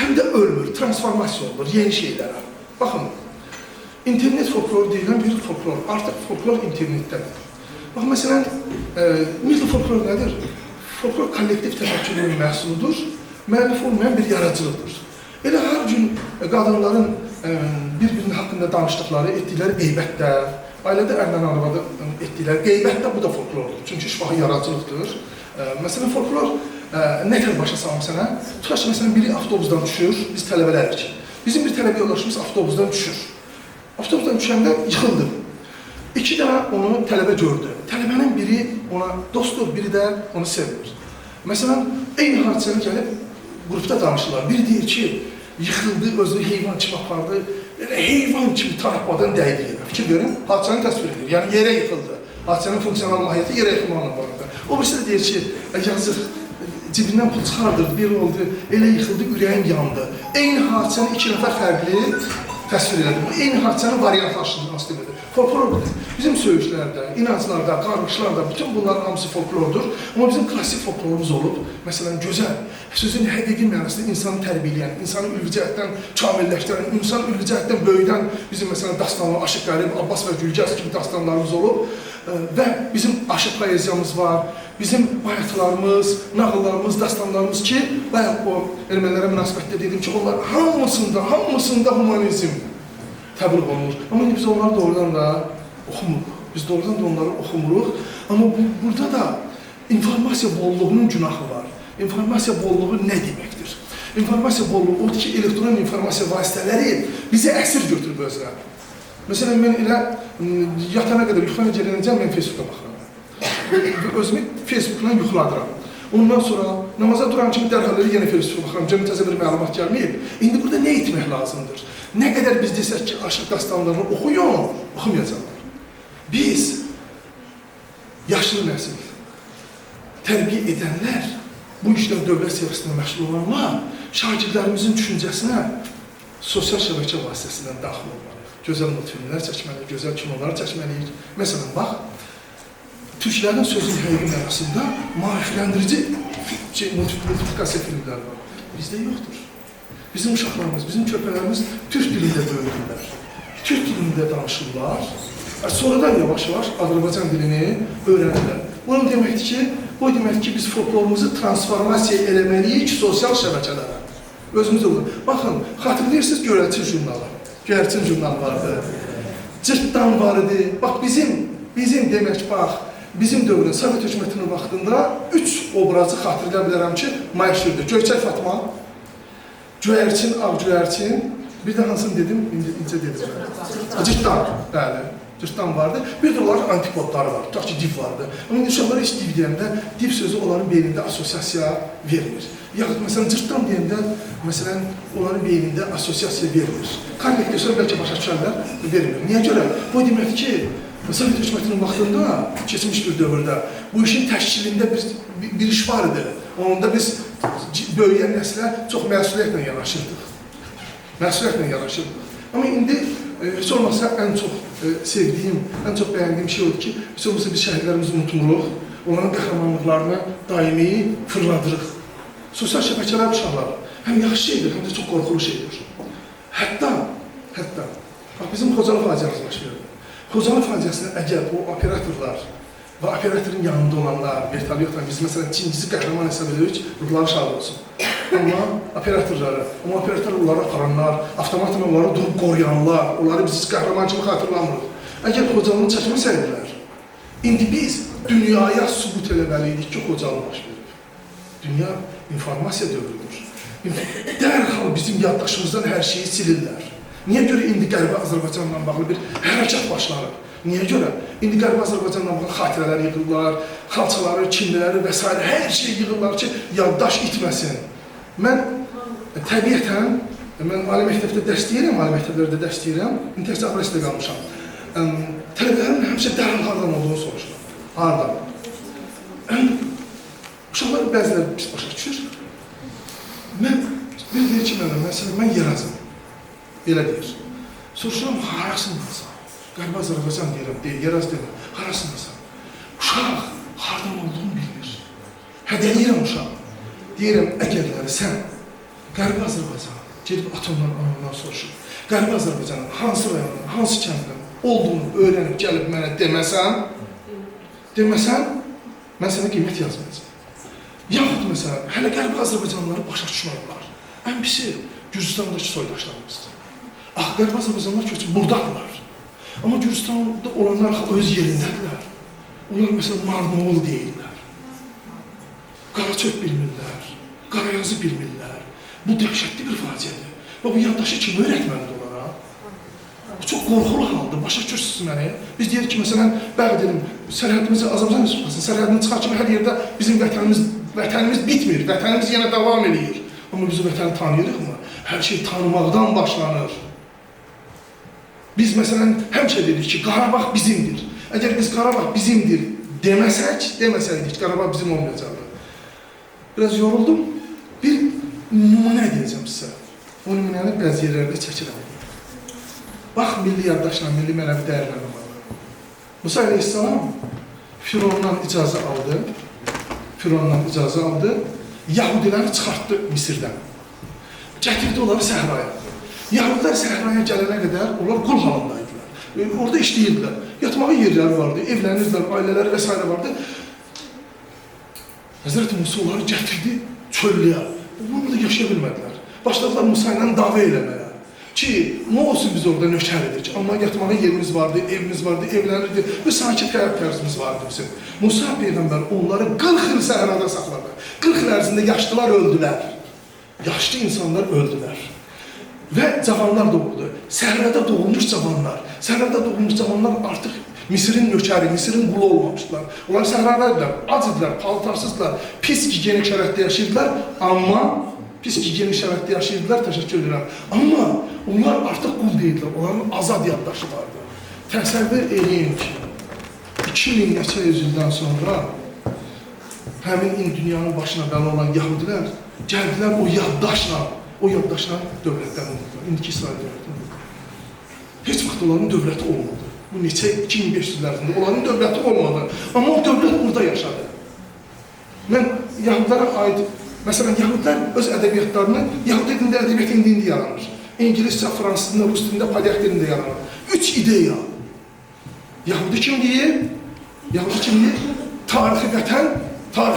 Speaker 11: həm də ölmür, transformasiya olur yeni şeylərə. Baxın, internet folkloru deyilən bir folklor, artıq folklor internetdədir. Bax, məsələn, milli folklor nədir? Folklor kollektiv təfəkkürün məhsuludur, müəllif olmayan bir yaradıcılıqdır. Elə hər gün qadınların bir-birinin haqqında danışdıqları, etdikləri qeybətlər, ailədə ərlə arvada etdikləri qeybətlər bu da folklordur. Çünki şifahi yaradıcılıqdır. Məsələn, folklor nə tər başa salım sənə? Tutaq ki, məsələn, biri avtobusdan düşür, biz tələbələrik. Bizim bir tələbə yoldaşımız avtobusdan düşür. Avtobusdan düşəndə yıxıldı. 2 dənə onu tələbə gördü. Tələbənin biri ona dostdur, biri də onu sevmir. Məsələn, eyni hadisəni gəlib qrupda danışırlar. Biri deyir ki, yıxıldı, özünü heyvan kimi apardı, heyvan kimi tarafmadan dəydi yerə. Fikir verin, hadisəni təsvir edir. Yəni, yerə yıxıldı. Hadisənin fonksiyonal mahiyyəti yerə yıxılmanla bağlıdır. O birisi də deyir ki, yazıq, cibindən pul çıxardırdı, bir oldu, elə yıxıldı, ürəyim yandı. Eyni hadisəni 2 nəfər fərqli təsvir edir. Eyni hadisənin variantlaşdırılması deməkdir. Folklor bizim söyüşlərdə, inanclarda, qarğışlarda, bütün bunların hamısı folklordur. Amma bizim klasik folklorumuz olub, məsələn, gözəl, sözün həqiqi mənasında insanı tərbiyələyən, insanı ülvi cəhətdən kamilləşdirən, insanı ülvi cəhətdən böyüdən bizim, məsələn, dastanlar, Aşıq Qərib, Abbas və Gülgəz kimi dastanlarımız olub və bizim aşıq poeziyamız var, bizim bayatlarımız, nağıllarımız, dastanlarımız ki, bayaq o ermənilərə münasibətdə dedim ki, onlar hamısında humanizm təbliğ olunur. Amma indi biz onları doğrudan da oxumuruq. Biz doğrudan da onları oxumuruq. Amma burada da informasiya bolluğunun günahı var. İnformasiya bolluğu nə deməkdir? İnformasiya bolluğu odur ki, elektron informasiya vasitələri bizi əsir götürüb özünə. Məsələn, mən elə yatana qədər, yuxuna gələnəcəm, mən Facebook'a baxıram. Özümü Facebook'dan yuxuladıram. Ondan sonra namaza duran kimi dərhəlləri yenə Facebook'a baxıram. Cəmi təzə bir məlumat gəlməyib. İndi burada nə etmək lazımdır? Nə qədər biz desək ki, aşıq dastanlarını oxuyun, oxumayacaqlar. Biz, yaşlı nəsil, tərbiyə edənlər, bu işlə dövlət siyasətində məşğul olanlar, şagirdlərimizin düşüncəsinə sosial şəbəkə vasitəsindən daxil olmalıyıq. Gözəl multfilmlər çəkməliyik, gözəl kinolar çəkməliyik. Məsələn, bax, türklərin sözün həqiqi mənasında maarifləndirici multiplikasiya filmlər var. Bizdə yoxdur. Bizim uşaqlarımız, bizim körpələrimiz türk dilində böyüdürlər. Türk dilində danışırlar. Sonradan yavaş-yavaş Azərbaycan dilini öyrənirlər. Bu deməkdir ki, biz folklorumuzu transformasiya eləməliyik sosial şəbəkələrə. Özümüz olur. Baxın, xatırlayırsınız Göyərçin jurnalı. Göyərçin jurnalı vardı. Cırtdan var idi. Bax, bizim demək, bax, bizim dövrün Sovet hökumətinin vaxtında 3 obrazı xatırlaya bilərəm ki, mayaşırdı. Göyçək Fatma, Göyərçin, Ağ Göyərçin, bir də hansını dedim, incə dedim. Cırtdan, bəli. Cırtdan vardı. Bir də onların antipodları var, tutaq ki, div vardı. Amma indi uşaqlar heç div deyəndə, div sözü onların beynində asosiasiya vermir. Yaxud, məsələn, cırtdan deyəndə, məsələn, onların beynində asosiasiya vermir. Kollektiv sonra bəlkə başa düşənlər vermir. Niyə görə? Bu deməkdir ki, Sovet hökumətinin vaxtında, keçmiş bir dövrdə, bu işin təşkilində bir iş var idi. Onda biz böyüyən nəslə çox məsuliyyətlə yanaşırdıq. Məsuliyyətlə yanaşırdıq. Amma indi heç olmasa ən çox sevdiyim, ən çox bəyəndiyim şey oldu ki, heç olmasa biz şəhidlərimizi unutmuruq, onların qəhrəmanlıqlarını daimi fırladırıq. Sosial şəbəkələr uşaqlar həm yaxşı şeydir, həm də çox qorxulu şeydir. Hətta, bizim Xocalı faciəmiz baş verdi. Xocalı faciəsində əgər o operatorlar və operatorun yanında olanlar, vertolyotla biz məsələn Çingizi qəhrəman hesab edirik, ruhları şad olsun. Amma operatorlar onları aparanlar, avtomatla onları durub qoruyanlar, onları biz qəhrəmancılıq xatırlamırıq. Əgər Xocalını çəkməsəydilər, indi biz dünyaya sübut eləməliydik ki, Xocalı baş verir. Dünya informasiya dövrüdür. Dərhal bizim yaddaşımızdan hər şeyi silirlər. Niyə görə indi Qərbi Azərbaycanla bağlı bir hərəkat başlanır? Niyə görə? İndi Qərbi Azərbaycanla bağlı xatirələr yığırlar, xalçaları, kimliləri və s. hər şey yığırlar ki, yaddaş itməsin. Mən təbiətən, mən ali məktəbdə dərs deyirəm, ali məktəblərdə dərs deyirəm, təhsil apresidə qalmışam. Tələbələrin həmişə dərhal hardan olduğunu soruşuram. Hardan? Uşaqlar bəziləri pis başa düşür. Mən bir deyir ki, mən Yerazım. Elə deyir. Soruşuram, harasındasan? Qərbi Azərbaycan deyirəm, Yeraz deyirəm, harasındasan? Uşaq, hardan olduğunu bilmir. Hədəliyirəm uşaq. Deyirəm, əgərləri sən Qərbi Azərbaycan, gedib atomdan, anamdan soruşur. Qərbi Azərbaycanın hansı rayondan, hansı kənddən olduğunu öyrənib, gəlib mənə deməsən, mən sənə qiymət yazmayacam. Yaxud məsələn, hələ Qərbi Azərbaycanlıları başa düşmürlər. Ən pisi, Gürcüstandakı soydaşlarımızdır. Qərbi Azərbaycanlar köçüb buradadırlar. Amma Gürcüstanda olanlar öz yerindədirlər. Onlar məsələn Marnoğul deyirlər. Qaraçöp bilmirlər, Qarayazı bilmirlər. Bu dəhşətli bir faciədir. Və bu yaddaşı kim öyrətməlidir onlara? Bu çox qorxulu haldır, başa düşürsünüz məni. Biz deyirik ki, məsələn, bəğdirim, sərhədimizi, Azərbaycan Respublikasının sərhədini çıxar kimi hər yerdə bizim vətənimiz bitmir, vətənimiz yenə davam edir. Amma biz o vətəni tanıyırıq mı? Hər şey tanımaqdan başlanır. Biz məsələn, həmişə dedik ki, Qarabağ bizimdir. Əgər biz Qarabağ bizimdir deməsəydik, Qarabağ bizim olmayacaqdır. Biraz yoruldum. Bir nümunə deyəcəm sizə. O nümunəni bəzi yerlərdə çəkirəm. Bax, milli yaddaşla, milli mənəvi dəyərlərlə bağlı. Musa Aleyhisselam Firondan icazə aldı, Yahudiləri çıxartdı Misirdən. Gətirdi onları səhraya. Yahudilər səhraya gələnə qədər onlar qul halındaydılar. Orada işləyirdilər. Yatmağa yerləri vardı, evlənirdilər, ailələri və s. vardı. Həzrəti Musa onları gətirdi çöllüyə. Onlar da yaşaya bilmədilər. Başladılar Musa ilə dava eləməyə. Ki, nə olsun biz orada nökər edik. Amma yatmağa yerimiz vardı, evimiz vardı, evlənirdi və sakit həyat tərzimiz vardı bizim. Musa Peyğəmbər onları 40 il səhrada saxladı. 40 il ərzində yaşlılar öldülər. Yaşlı insanlar öldülər. Və cavanlar doğuldu. Səhrada doğulmuş cavanlar artıq Misirin nökəri, Misirin qulu olmamışdılar. Onlar səhradadılar, ac idilər, paltarsızdılar, pis gigiyenik şərətdə yaşayırdılar, təşəkkür edirəm. Amma onlar artıq qul deyildilər, onların azad yaddaşı vardı. Təsəvvür edin ki, 2000 neçə yüzündən sonra həmin dünyanın başına bəla olan Yahudilər gəldilər o yaddaşla dövlətdən oldular. İndiki İsrail dövləti oldular. Heç vaxt onların dövləti olmadı. Bu neçə 2500'lərində onların dövləti olmadı. Amma o dövlət burada yaşadı. Mən Yahudilərə aid, məsələn, Yahudilər öz ədəbiyyatlarını, Yahudi dilində ədəbiyyat indi yaranır. İngiliscə, fransız dilində, rus dilində, polyak dilində yaranır. 3 ideya. Yahudi kimdir? Tarixi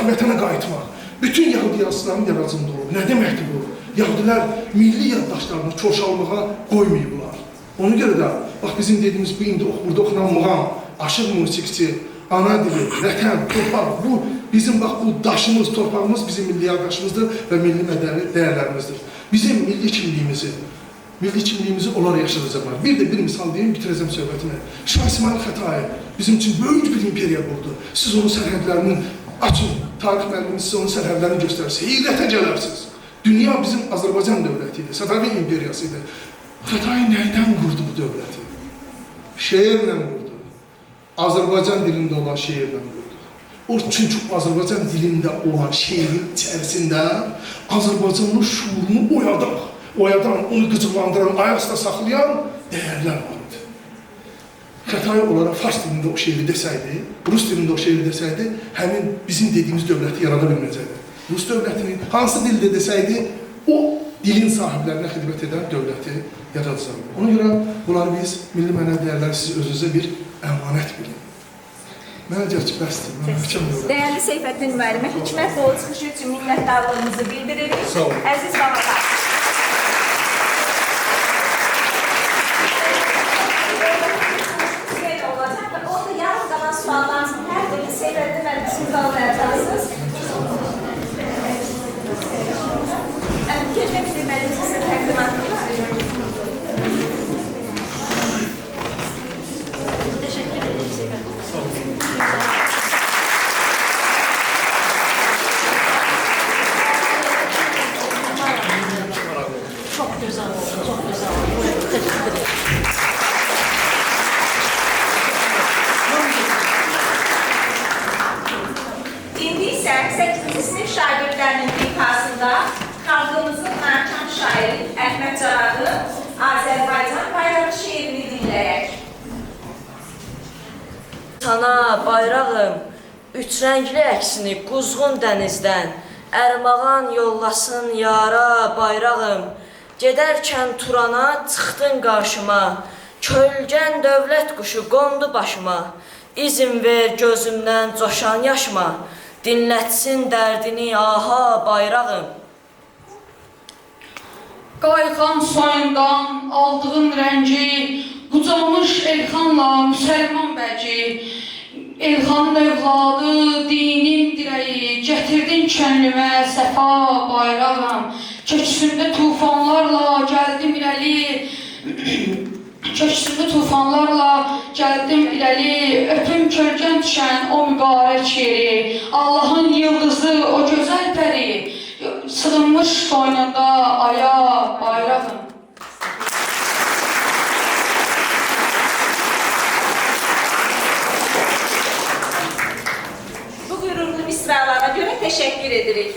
Speaker 11: vətənə qayıtmaq. Bütün Yahudi yazıçıların yarazımda olur. Nə deməkdir bu? Yahudilər milli yaddaşlarını çoşalmağa qoymayıblar. Ona görə də, bax bizim dediyimiz bu indi burada oxunan muğam, aşıq musiqisi, ana dili, vətən, torpaq, bu bizim bax bu daşımız, torpağımız bizim milli yaddaşımızdır və milli mədəni dəyərlərimizdir. Bizim milli kimliyimizi, milli kimliyimizi onlar yaşadacaqlar. Bir də bir misal deyim, bitirəcəm söhbətimi. Şah İsmail Xətai bizim üçün böyük bir imperiya qurdu. Siz onun sərhədlərinin açın, tarix müəllimi sizə onun sərhədlərini göstərsə, heyrətə gələrsiniz. Dünya bizim Azərbaycan dövləti idi, Səfəvi imperiyası idi. Xətai nəydən qurdu bu dövləti? Şeirlə qurdu. Azərbaycan dilində olan şeirlə qurdu. Çünki Azərbaycan dilində olan şeirin içərisində Azərbaycanın şuurunu oyadan, onu qıcıqlandıran, ayaqda saxlayan dəyərlər var idi. Xətai olaraq fars dilində o şeiri desəydi, rus dilində o şeiri desəydi, həmin bizim dediyimiz dövləti yarada bilməyəcəkdi. Rus dövlətini hansı dildə desəydi, o dilin sahiblərinə xidmət edən dövləti yaradacaqdı. Ona görə bunları biz milli mənəvi dəyərləri siz özünüzə bir əmanət bilin. Mənə deyək ki, bəsdir.
Speaker 4: Dəyərli Seyfəddin müəllimə hikmət dolu çıxışı üçün minnətdarlığımızı bildiririk.
Speaker 11: Sağ olun.
Speaker 4: Əziz babalar. Belə olacaq və orada yarım qalan suallarınızın hər birini Seyfəddin müəllimə siz almayacaqsınız. Keçmək istəyir müəllim sizə təqdimat edir.
Speaker 6: Teşekkür ederim Seyfəddin. Çok güzel oldu, çok güzel oldu. Teşekkür ederim.
Speaker 4: İndi isə 8-ci sinif şagirdlərinin ifasında xalqımızın mərkəm şairi Əhməd Caradın Azərbaycan bayrağı şeirini dinləyək.
Speaker 13: Sana bayrağım, üç rəngli əksini quzğun dənizdən, ərmağan yollasın yara bayrağım, gedərkən Turana çıxdın qarşıma, kölgən dövlət quşu qondu başıma, izin ver gözümdən coşan yaşma, dinlətsin dərdini aha bayrağım.
Speaker 9: Qayxan soyundan aldığın rəngi, qucalmış Elxanla Müsəlman bəci, Elxanın övladı, dinin dirəyi, gətirdin könlümə səfa bayrağım, köksündə tufanlarla gəldim irəli, köksündə tufanlarla gəldim irəli, öpüm kölgən düşən o mübarək yeri, Allahın yıldızı, o gözəl pəri, sığınmış boynunda aya bayrağım.
Speaker 4: Bu qürurlu misralara görə təşəkkür edirik.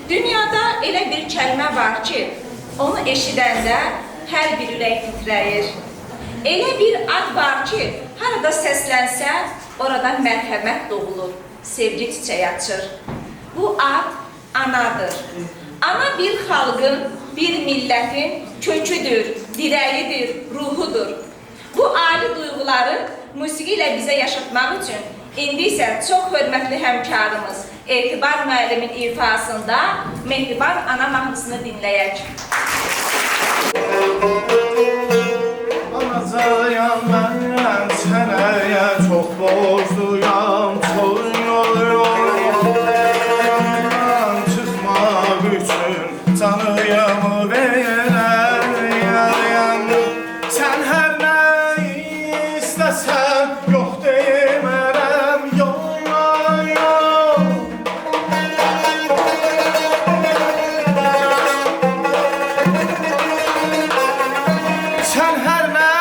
Speaker 4: Dünyada elə bir kəlmə var ki, onu eşidəndə hər bir ürək titrəyir. Elə bir ad var ki, harada səslənsə, orada mərhəmət doğulur, sevgi çiçəyi açır. Bu ad anadır. Ana bir xalqın, bir millətin köküdür, dirəyidir, ruhudur. Bu ali duyğuları musiqi ilə bizə yaşatmaq üçün indi isə çox hörmətli həmkarımız Etibar müəllimin ifasında Mehriban ana mahnısını dinləyək.
Speaker 5: Anacayam mən sənəyə çox borcluyam, sorun yoluyam, çıxmaq üçün canıyamı verərəm. Sən hər nə istəsən, yox demərəm, yox, yox. Sən hər nə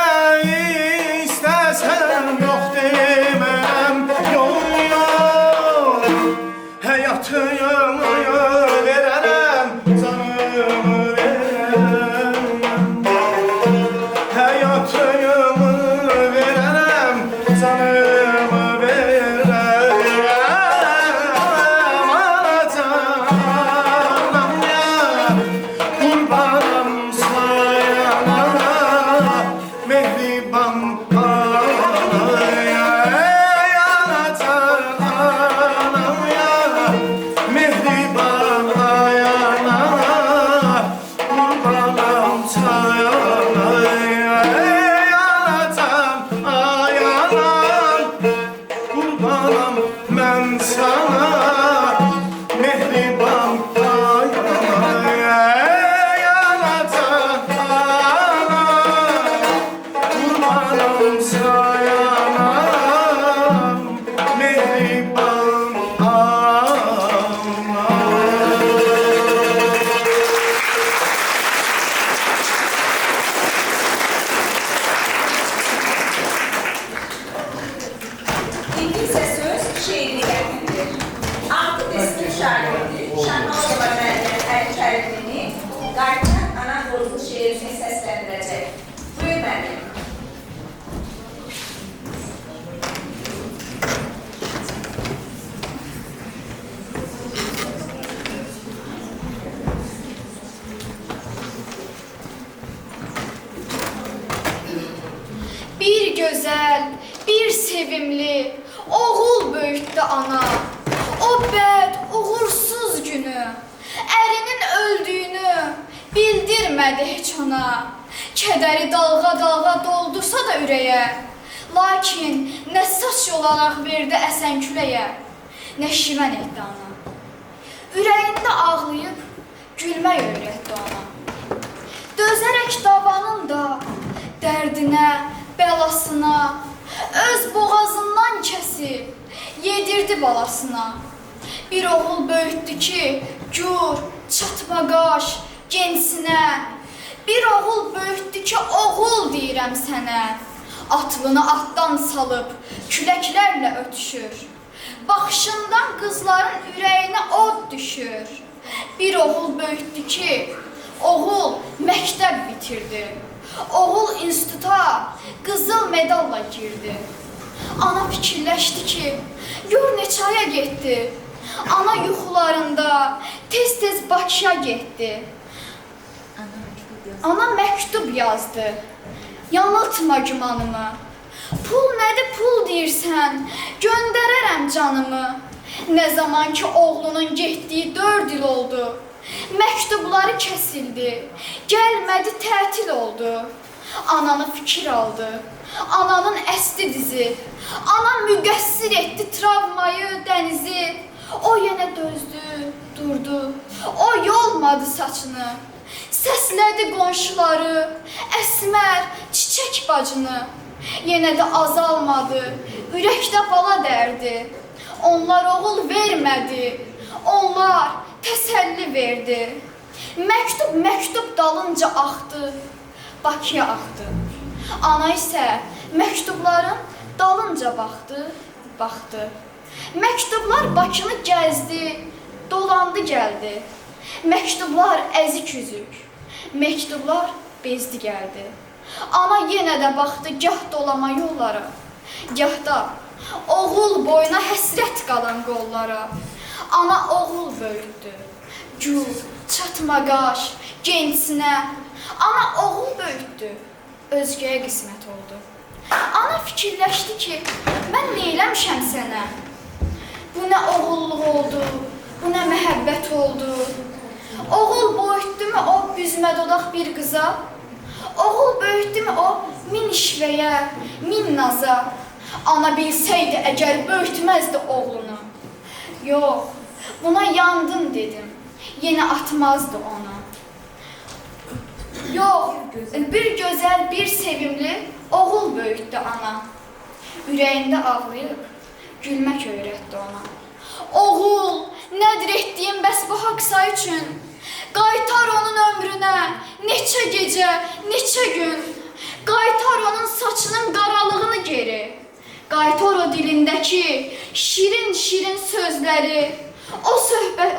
Speaker 5: istəsən, yox demərəm, yox, yox. Həyatımı verərəm, canımı verərəm. Həyatımı verərəm, canımı verərəm. Anacanam ya, qurbanım sayana, mehriban anaya. Ey anacanam ya, mehriban ayana, qurbanım sayana. Ey anacan ayanam, qurbanım mən sana, mehriban ayana. Ey anacan
Speaker 8: sevimli, oğul böyütdü ana. O bəd, uğursuz günü, ərinin öldüyünü bildirmədi heç ona. Kədəri dalğa-dalğa doldursa da ürəyə, lakin nə saç olaraq verdi əsən küləyə, nə şivən etdi ana. Ürəyində ağlayıb, gülmək öyrətdi ona. Dözərək davanın da dərdinə, bəlasına, öz boğazından kəsib, yedirdi balasına. Bir oğul böyütdü ki, gür, çatmaqaş, gençsinə. Bir oğul böyütdü ki, oğul deyirəm sənə. Atlını atdan salıb, küləklərlə ötüşür. Baxışından qızların ürəyinə od düşür. Bir oğul böyütdü ki, oğul məktəb bitirdi. Oğul instituta qızıl medalla girdi. Ana fikirləşdi ki, gör neçə aya getdi. Ana yuxularında tez-tez Bakıya getdi. Ana məktub yazdı. Yanıltma gümanımı. Pul nədir pul deyirsən, göndərərəm canımı. Nə zaman ki oğlunun getdiyi 4 il oldu. Məktubları kəsildi, gəlmədi tətil oldu. Ananı fikir aldı, ananın əsti dizi. Ana müqəssir etdi travmayı, dənizi. O yenə dözdü, durdu, o yolmadı saçını. Səslədi qonşuları, əsmər, çiçək bacını. Yenə də azalmadı, ürəkdə bala dərdi. Onlar oğul vermədi, onlar təsəlli verdi. Məktub dalınca axdı, Bakıya axdı. Ana isə məktubların dalınca baxdı. Məktublar Bakını gəzdi, dolandı gəldi. Məktublar əzik üzük, məktublar bezdi gəldi. Ana yenə də baxdı gah dolama yollara, gah da oğul boyuna həsrət qalan qollara. Ana oğul böyütdü, gül, çatmaqaş, gençsinə. Ana oğul böyütdü, özgəyə qismət oldu. Ana fikirləşdi ki, mən neyləmişəm sənə? Bu nə oğulluq oldu, bu nə məhəbbət oldu. Oğul böyütdümü o büzmə dodaq bir qıza? Oğul böyütdümü o min işvəyə, min naza? Ana bilsəydi əgər böyütməzdi oğlunu. Yox, buna yandım dedim, yenə atmazdı onu. Yox, bir gözəl, bir sevimli oğul böyütdü ana. Ürəyində ağlayıb, gülmək öyrətdi ona. Oğul, nədir etdiyim bəs bu haqq say üçün? Qaytar onun ömrünə, neçə gecə, neçə gün. Qaytar onun saçının qaralığını geri. Qaytar o dilindəki şirin-şirin sözləri.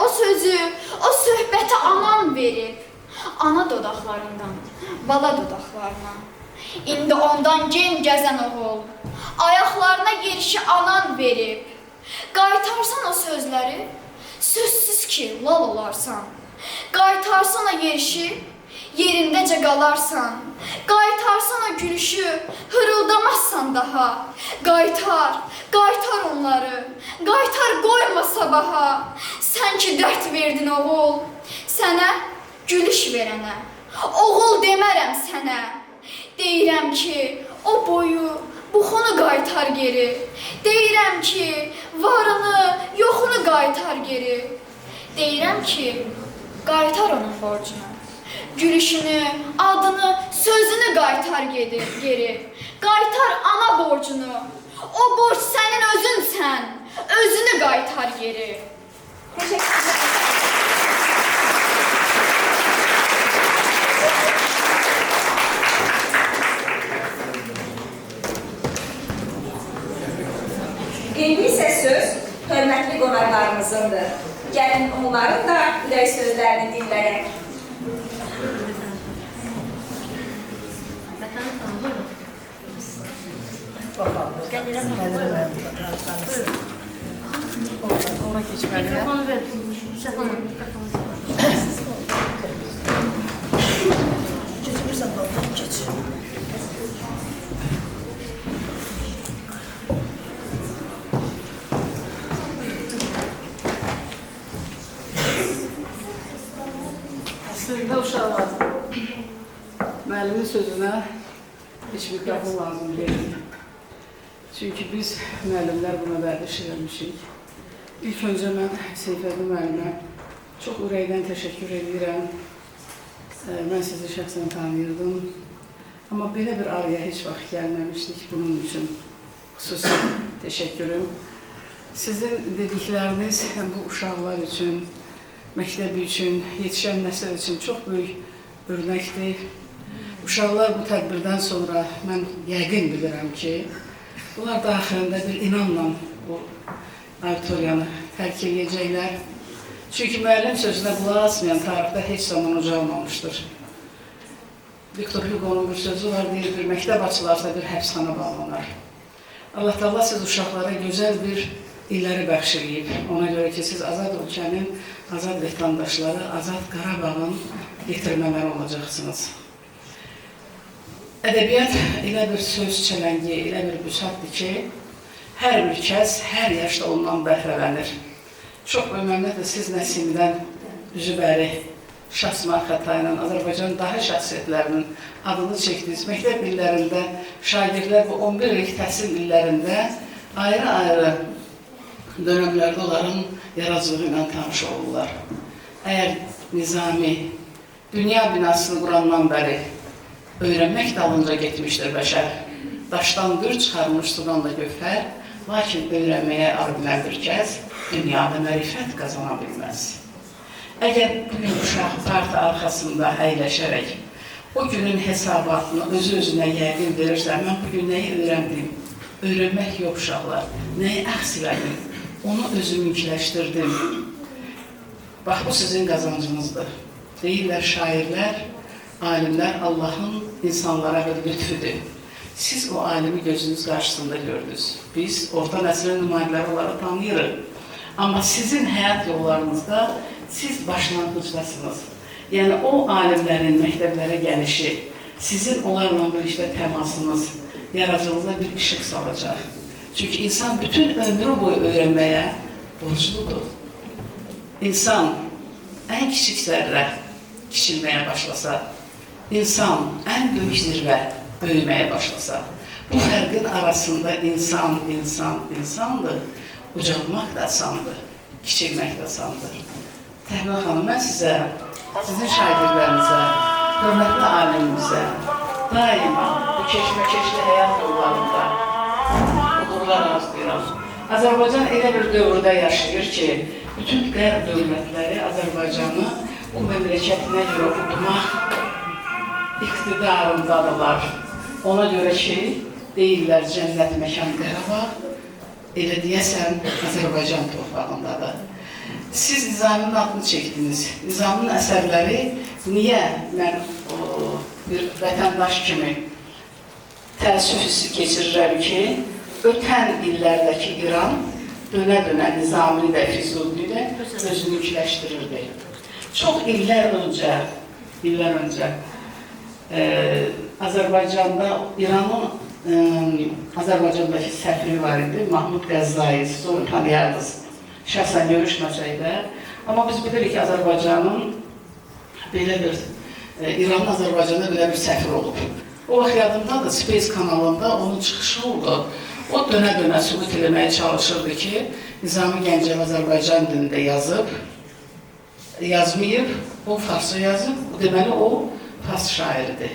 Speaker 8: O sözü, o söhbəti anan verib. Ana dodaqlarından, bala dodaqlarına. İndi ondan gen gəzən oğul, ayaqlarına yerişi anan verib. Qaytarsan o sözləri, sözsüz ki, lal olarsan. Qaytarsan o yerişi, yerindəcə qalarsan. Qaytarsan o gülüşü, hırıldamazsan daha. Qaytar onları, qaytar qoyma sabaha. Sən ki dərd verdin oğul, sənə gülüş verənə. Oğul demərəm sənə, deyirəm ki, o boyu, buxunu qaytar geri. Deyirəm ki, varını, yoxunu qaytar geri. Deyirəm ki, qaytar onun borcunu. Gülüşünü, adını, sözünü qaytar geri. Qaytar ana borcunu. O borc sənin özünsən, özünü qaytar geri.
Speaker 4: Teşekkür ederim. İndi isə söz hörmətli qonaqlarımızındır. Gəlin onların da ürək sözlərini dinləyək.
Speaker 6: Mikrofonu ver.
Speaker 9: Sevgili uşaqlar, müəllimin sözünə heç mikrofon lazım deyil. Çünki biz müəllimlər buna vərdiş vermişik. İlk öncə mən Seyfəli müəllimə çox ürəkdən təşəkkür edirəm. Mən sizi şəxsən tanıyırdım. Amma belə bir araya heç vaxt gəlməmişdik. Bunun üçün xüsusi təşəkkürüm. Sizin dedikləriniz həm bu uşaqlar üçün, məktəbi üçün, yetişən nəsil üçün çox böyük örnəkdir. Uşaqlar bu tədbirdən sonra mən yəqin bilirəm ki, bunlar daxilində bir inamla bu auditoriyanı tərk edəcəklər. Çünki müəllim sözünə qulaq asmayan tarixdə heç zaman ucalmamışdır. Viktor Hugo'nun bir sözü var, deyir, bir məktəb açılarsa bir həbsxana bağlanar. Allah Teala siz uşaqlara gözəl bir illəri bəxş edib. Ona görə ki, siz azad ölkənin, azad vətəndaşları, azad Qarabağın yetirmələri olacaqsınız. Ədəbiyyat elə bir söz çələngi, elə bir büsatdır ki, hər bir kəs, hər yaşda ondan bəhrələnir. Çox ömürlükdə siz Nəsimdən Üzübəri, Şahsmar Xətayla Azərbaycan dahi şəxsiyyətlərinin adını çəkdiniz. Məktəb illərində şagirdlər bu 11 illik təhsil illərində ayrı-ayrı dönəmlərdə onların yaradıcılığı ilə tanış olurlar. Əgər Nizami dünya binasını qurandan bəri öyrənmək dalınca getmişdir bəşər. Daşdan gür çıxarmış sudan da gövhər, lakin öyrənməyə arıqlən bir kəs dünyada mərifət qazana bilməz. Əgər bugün uşaq parti arxasında əyləşərək o günün hesabatını özü-özünə yəqin verirsə, mən bugün nəyi öyrəndim? Öyrənmək yox uşaqlar, nəyi əxsilədim? Onu özümünkiləşdirdim. Bax, bu sizin qazancınızdır. Deyirlər şairlər, alimlər Allahın insanlara bir lütfüdür. Siz o alimi gözünüz qarşısında gördünüz. Biz orta nəslin nümayəndələri olaraq tanıyırıq. Amma sizin həyat yollarınızda siz başlanğıcdasınız. Yəni o alimlərin məktəblərə gəlişi, sizin onlarla birlikdə təmasınız, yaradıcılığına bir işıq salacaq. Çünki insan bütün ömrü boyu öyrənməyə borcludur. İnsan ən kiçik zərrə kiçilməyə başlasa, insan ən böyük zirvə böyüməyə başlasa, bu fərqin arasında insan, insandır, ucalmaq da asandır, kiçilmək də asandır. Təhmil xanım, mən sizə, sizin şagirdlərinizə, hörmətli alimimizə daima bu keşməkeşli həyat yollarında uğurlar arzulayıram. Azərbaycan elə bir dövrdə yaşayır ki, bütün qərb dövlətləri Azərbaycanı o məmləkətinə görə udmaq iqtidarındadırlar. Ona görə ki, deyirlər cənnət məkan Qarabağ, elə deyəsən Azərbaycan torpağındadır. Siz Nizaminin adını çəkdiniz. Nizaminin əsərləri niyə mən bir vətəndaş kimi təəssüf hissi keçirirəm ki, ötən illərdəki İran dönə-dönə Nizamini də Füzuli də özününkiləşdirirdi. Çox illər öncə Azərbaycanda, İranın Azərbaycandakı səfiri var idi, Mahmud Qəzzai, siz onu tanıyardınız, şəxsən görüşməsək də. Amma biz bilirik ki, Azərbaycanın belə bir, İranın Azərbaycanda belə bir səfir olub. O vaxt yadımdadır, Space kanalında onun çıxışı oldu. O dönə-dönə sübut eləməyə çalışırdı ki, Nizami Gəncəv Azərbaycan dilində yazmayıb, o farsça yazıb, deməli o fars şairidir.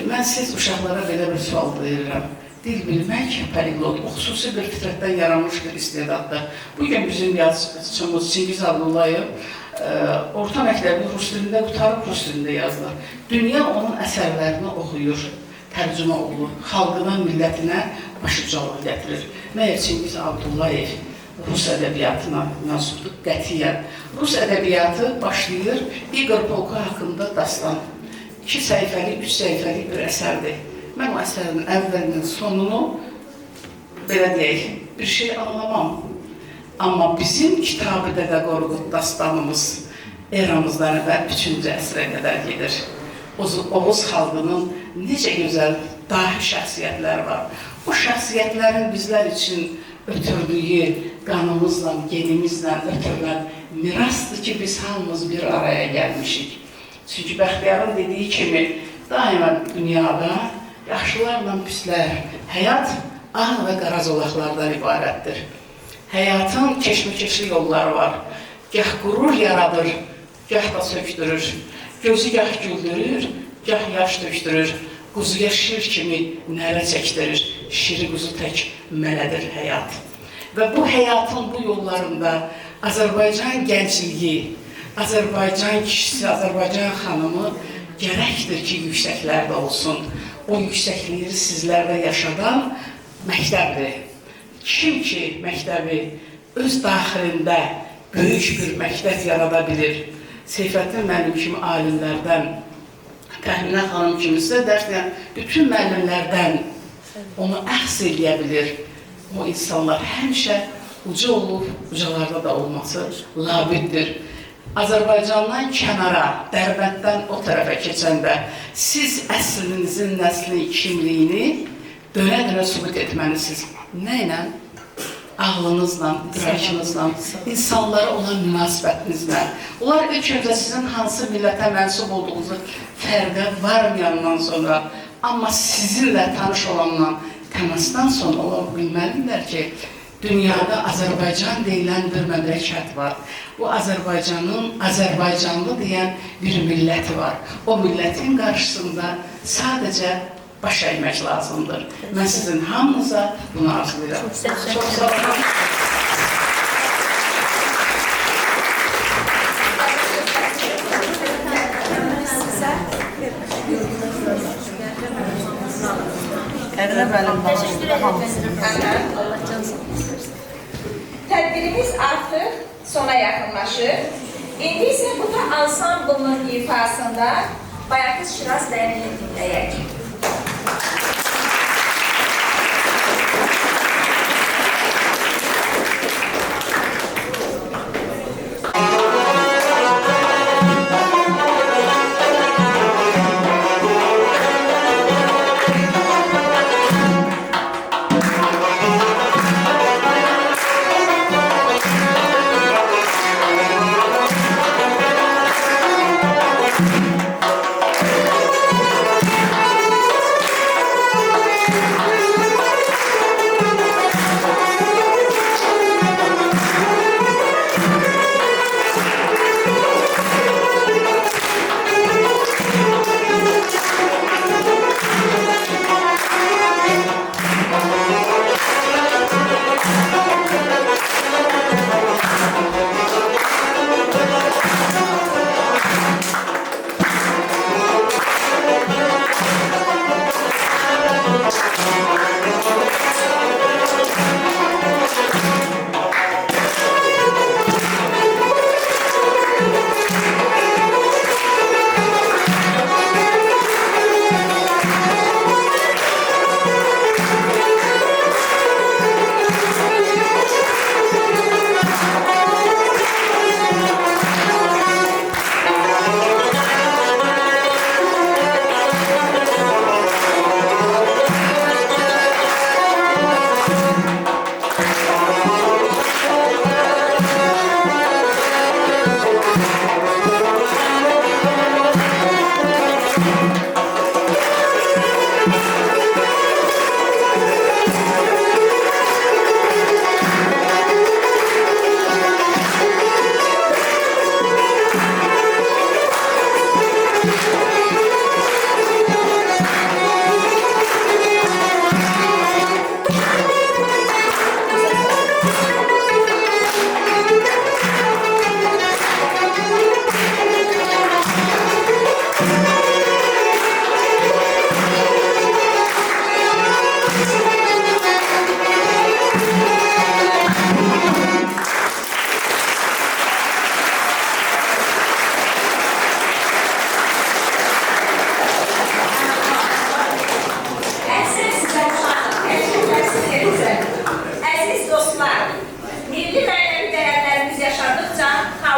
Speaker 9: Mən siz uşaqlara belə bir sual verirəm. Dil bilmək, poliglot, o xüsusi bir fitrətdən yaranmış bir istedaddır. Bugün bizim yazıçımız Çingiz Abdullayev orta məktəbi rus dilində qutarıb rus dilində yazılır. Dünya onun əsərlərini oxuyur, tərcümə olunur, xalqına, millətinə başucalıq gətirir. Məyər Çingiz Abdullayev Rus ədəbiyyatına mənsubdur, qətiyyən. Rus ədəbiyyatı başlayır İqor Polku haqqında dastan. 2 səhifəlik, 3 səhifəlik bir əsərdir. Mən o əsərin əvvəlinin sonunu, belə deyək, bir şey anlamam. Amma bizim Kitab-ı Dədə Qorqud dastanımız eramızdan əvvəl 3-cü əsrə qədər gedir. Oğuz xalqının necə gözəl dahi şəxsiyyətlər var. O şəxsiyyətlərin bizlər üçün ötürdüyü qanımızla, genimizlə ötürülən mirasdır ki, biz hamımız bir araya gəlmişik. Çünki Bəxtiyarın dediyi kimi, daima dünyada yaxşılarla pislər, həyat ağ və qara zolaqlardan ibarətdir. Həyatın keşməkeşli yolları var. Gah qürur yaradır, gah da söktürür. Gözü gah güldürür, gah yaş tökdürür. Quzuya şir kimi nərə çəkdirir. Şiri quzu tək mələdir həyat. Və bu həyatın bu yollarında Azərbaycan gəncliyi, Azərbaycan kişisi, Azərbaycan xanımı gərəkdir ki, yüksəklərdə olsun. O yüksəkliyi sizlərdə yaşadan məktəbdir. Kim ki, məktəbi öz daxilində böyük bir məktəb yarada bilir. Seyfəddin müəllim kimi alimlərdən, Təminə xanım kimi sizə dərs deyən bütün müəllimlərdən onu əxs eləyə bilir. O insanlar həmişə uca olub, ucalarda da olması labiddir. Azərbaycandan kənara, Dərbənddən o tərəfə keçəndə siz əslinizin, nəslin kimliyini dönə-dönə sübut etməlisiniz. Nə ilə? Ağlınızla, ürəkınızla, insanlara olan münasibətinizlə. Onlar ilk öncə sizin hansı millətə mənsub olduğunuzu fərqə varmayandan sonra, amma sizinlə tanış olandan, təmasdan sonra onlar bilməlidirlər ki, dünyada Azərbaycan deyilən bir məmləkət var. Bu Azərbaycanın Azərbaycanlı deyən bir milləti var. O millətin qarşısında sadəcə baş əymək lazımdır. Mən sizin hamınıza bunu arzulayıram. Çox sağ olun.
Speaker 4: Tədbirimiz artıq sona yaxınlaşır. İndi isə bu da ansamblının ifasında Bayatı Şiraz Dəyərini dinləyək.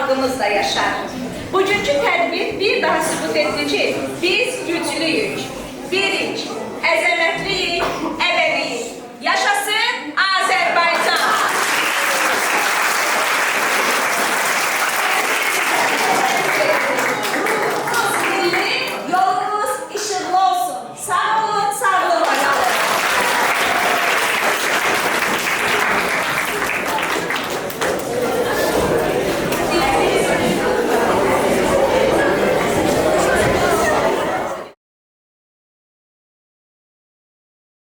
Speaker 4: xalqımız da yaşar. Bugünkü tədbir bir daha sübut etdi ki, biz güclüyük, birik.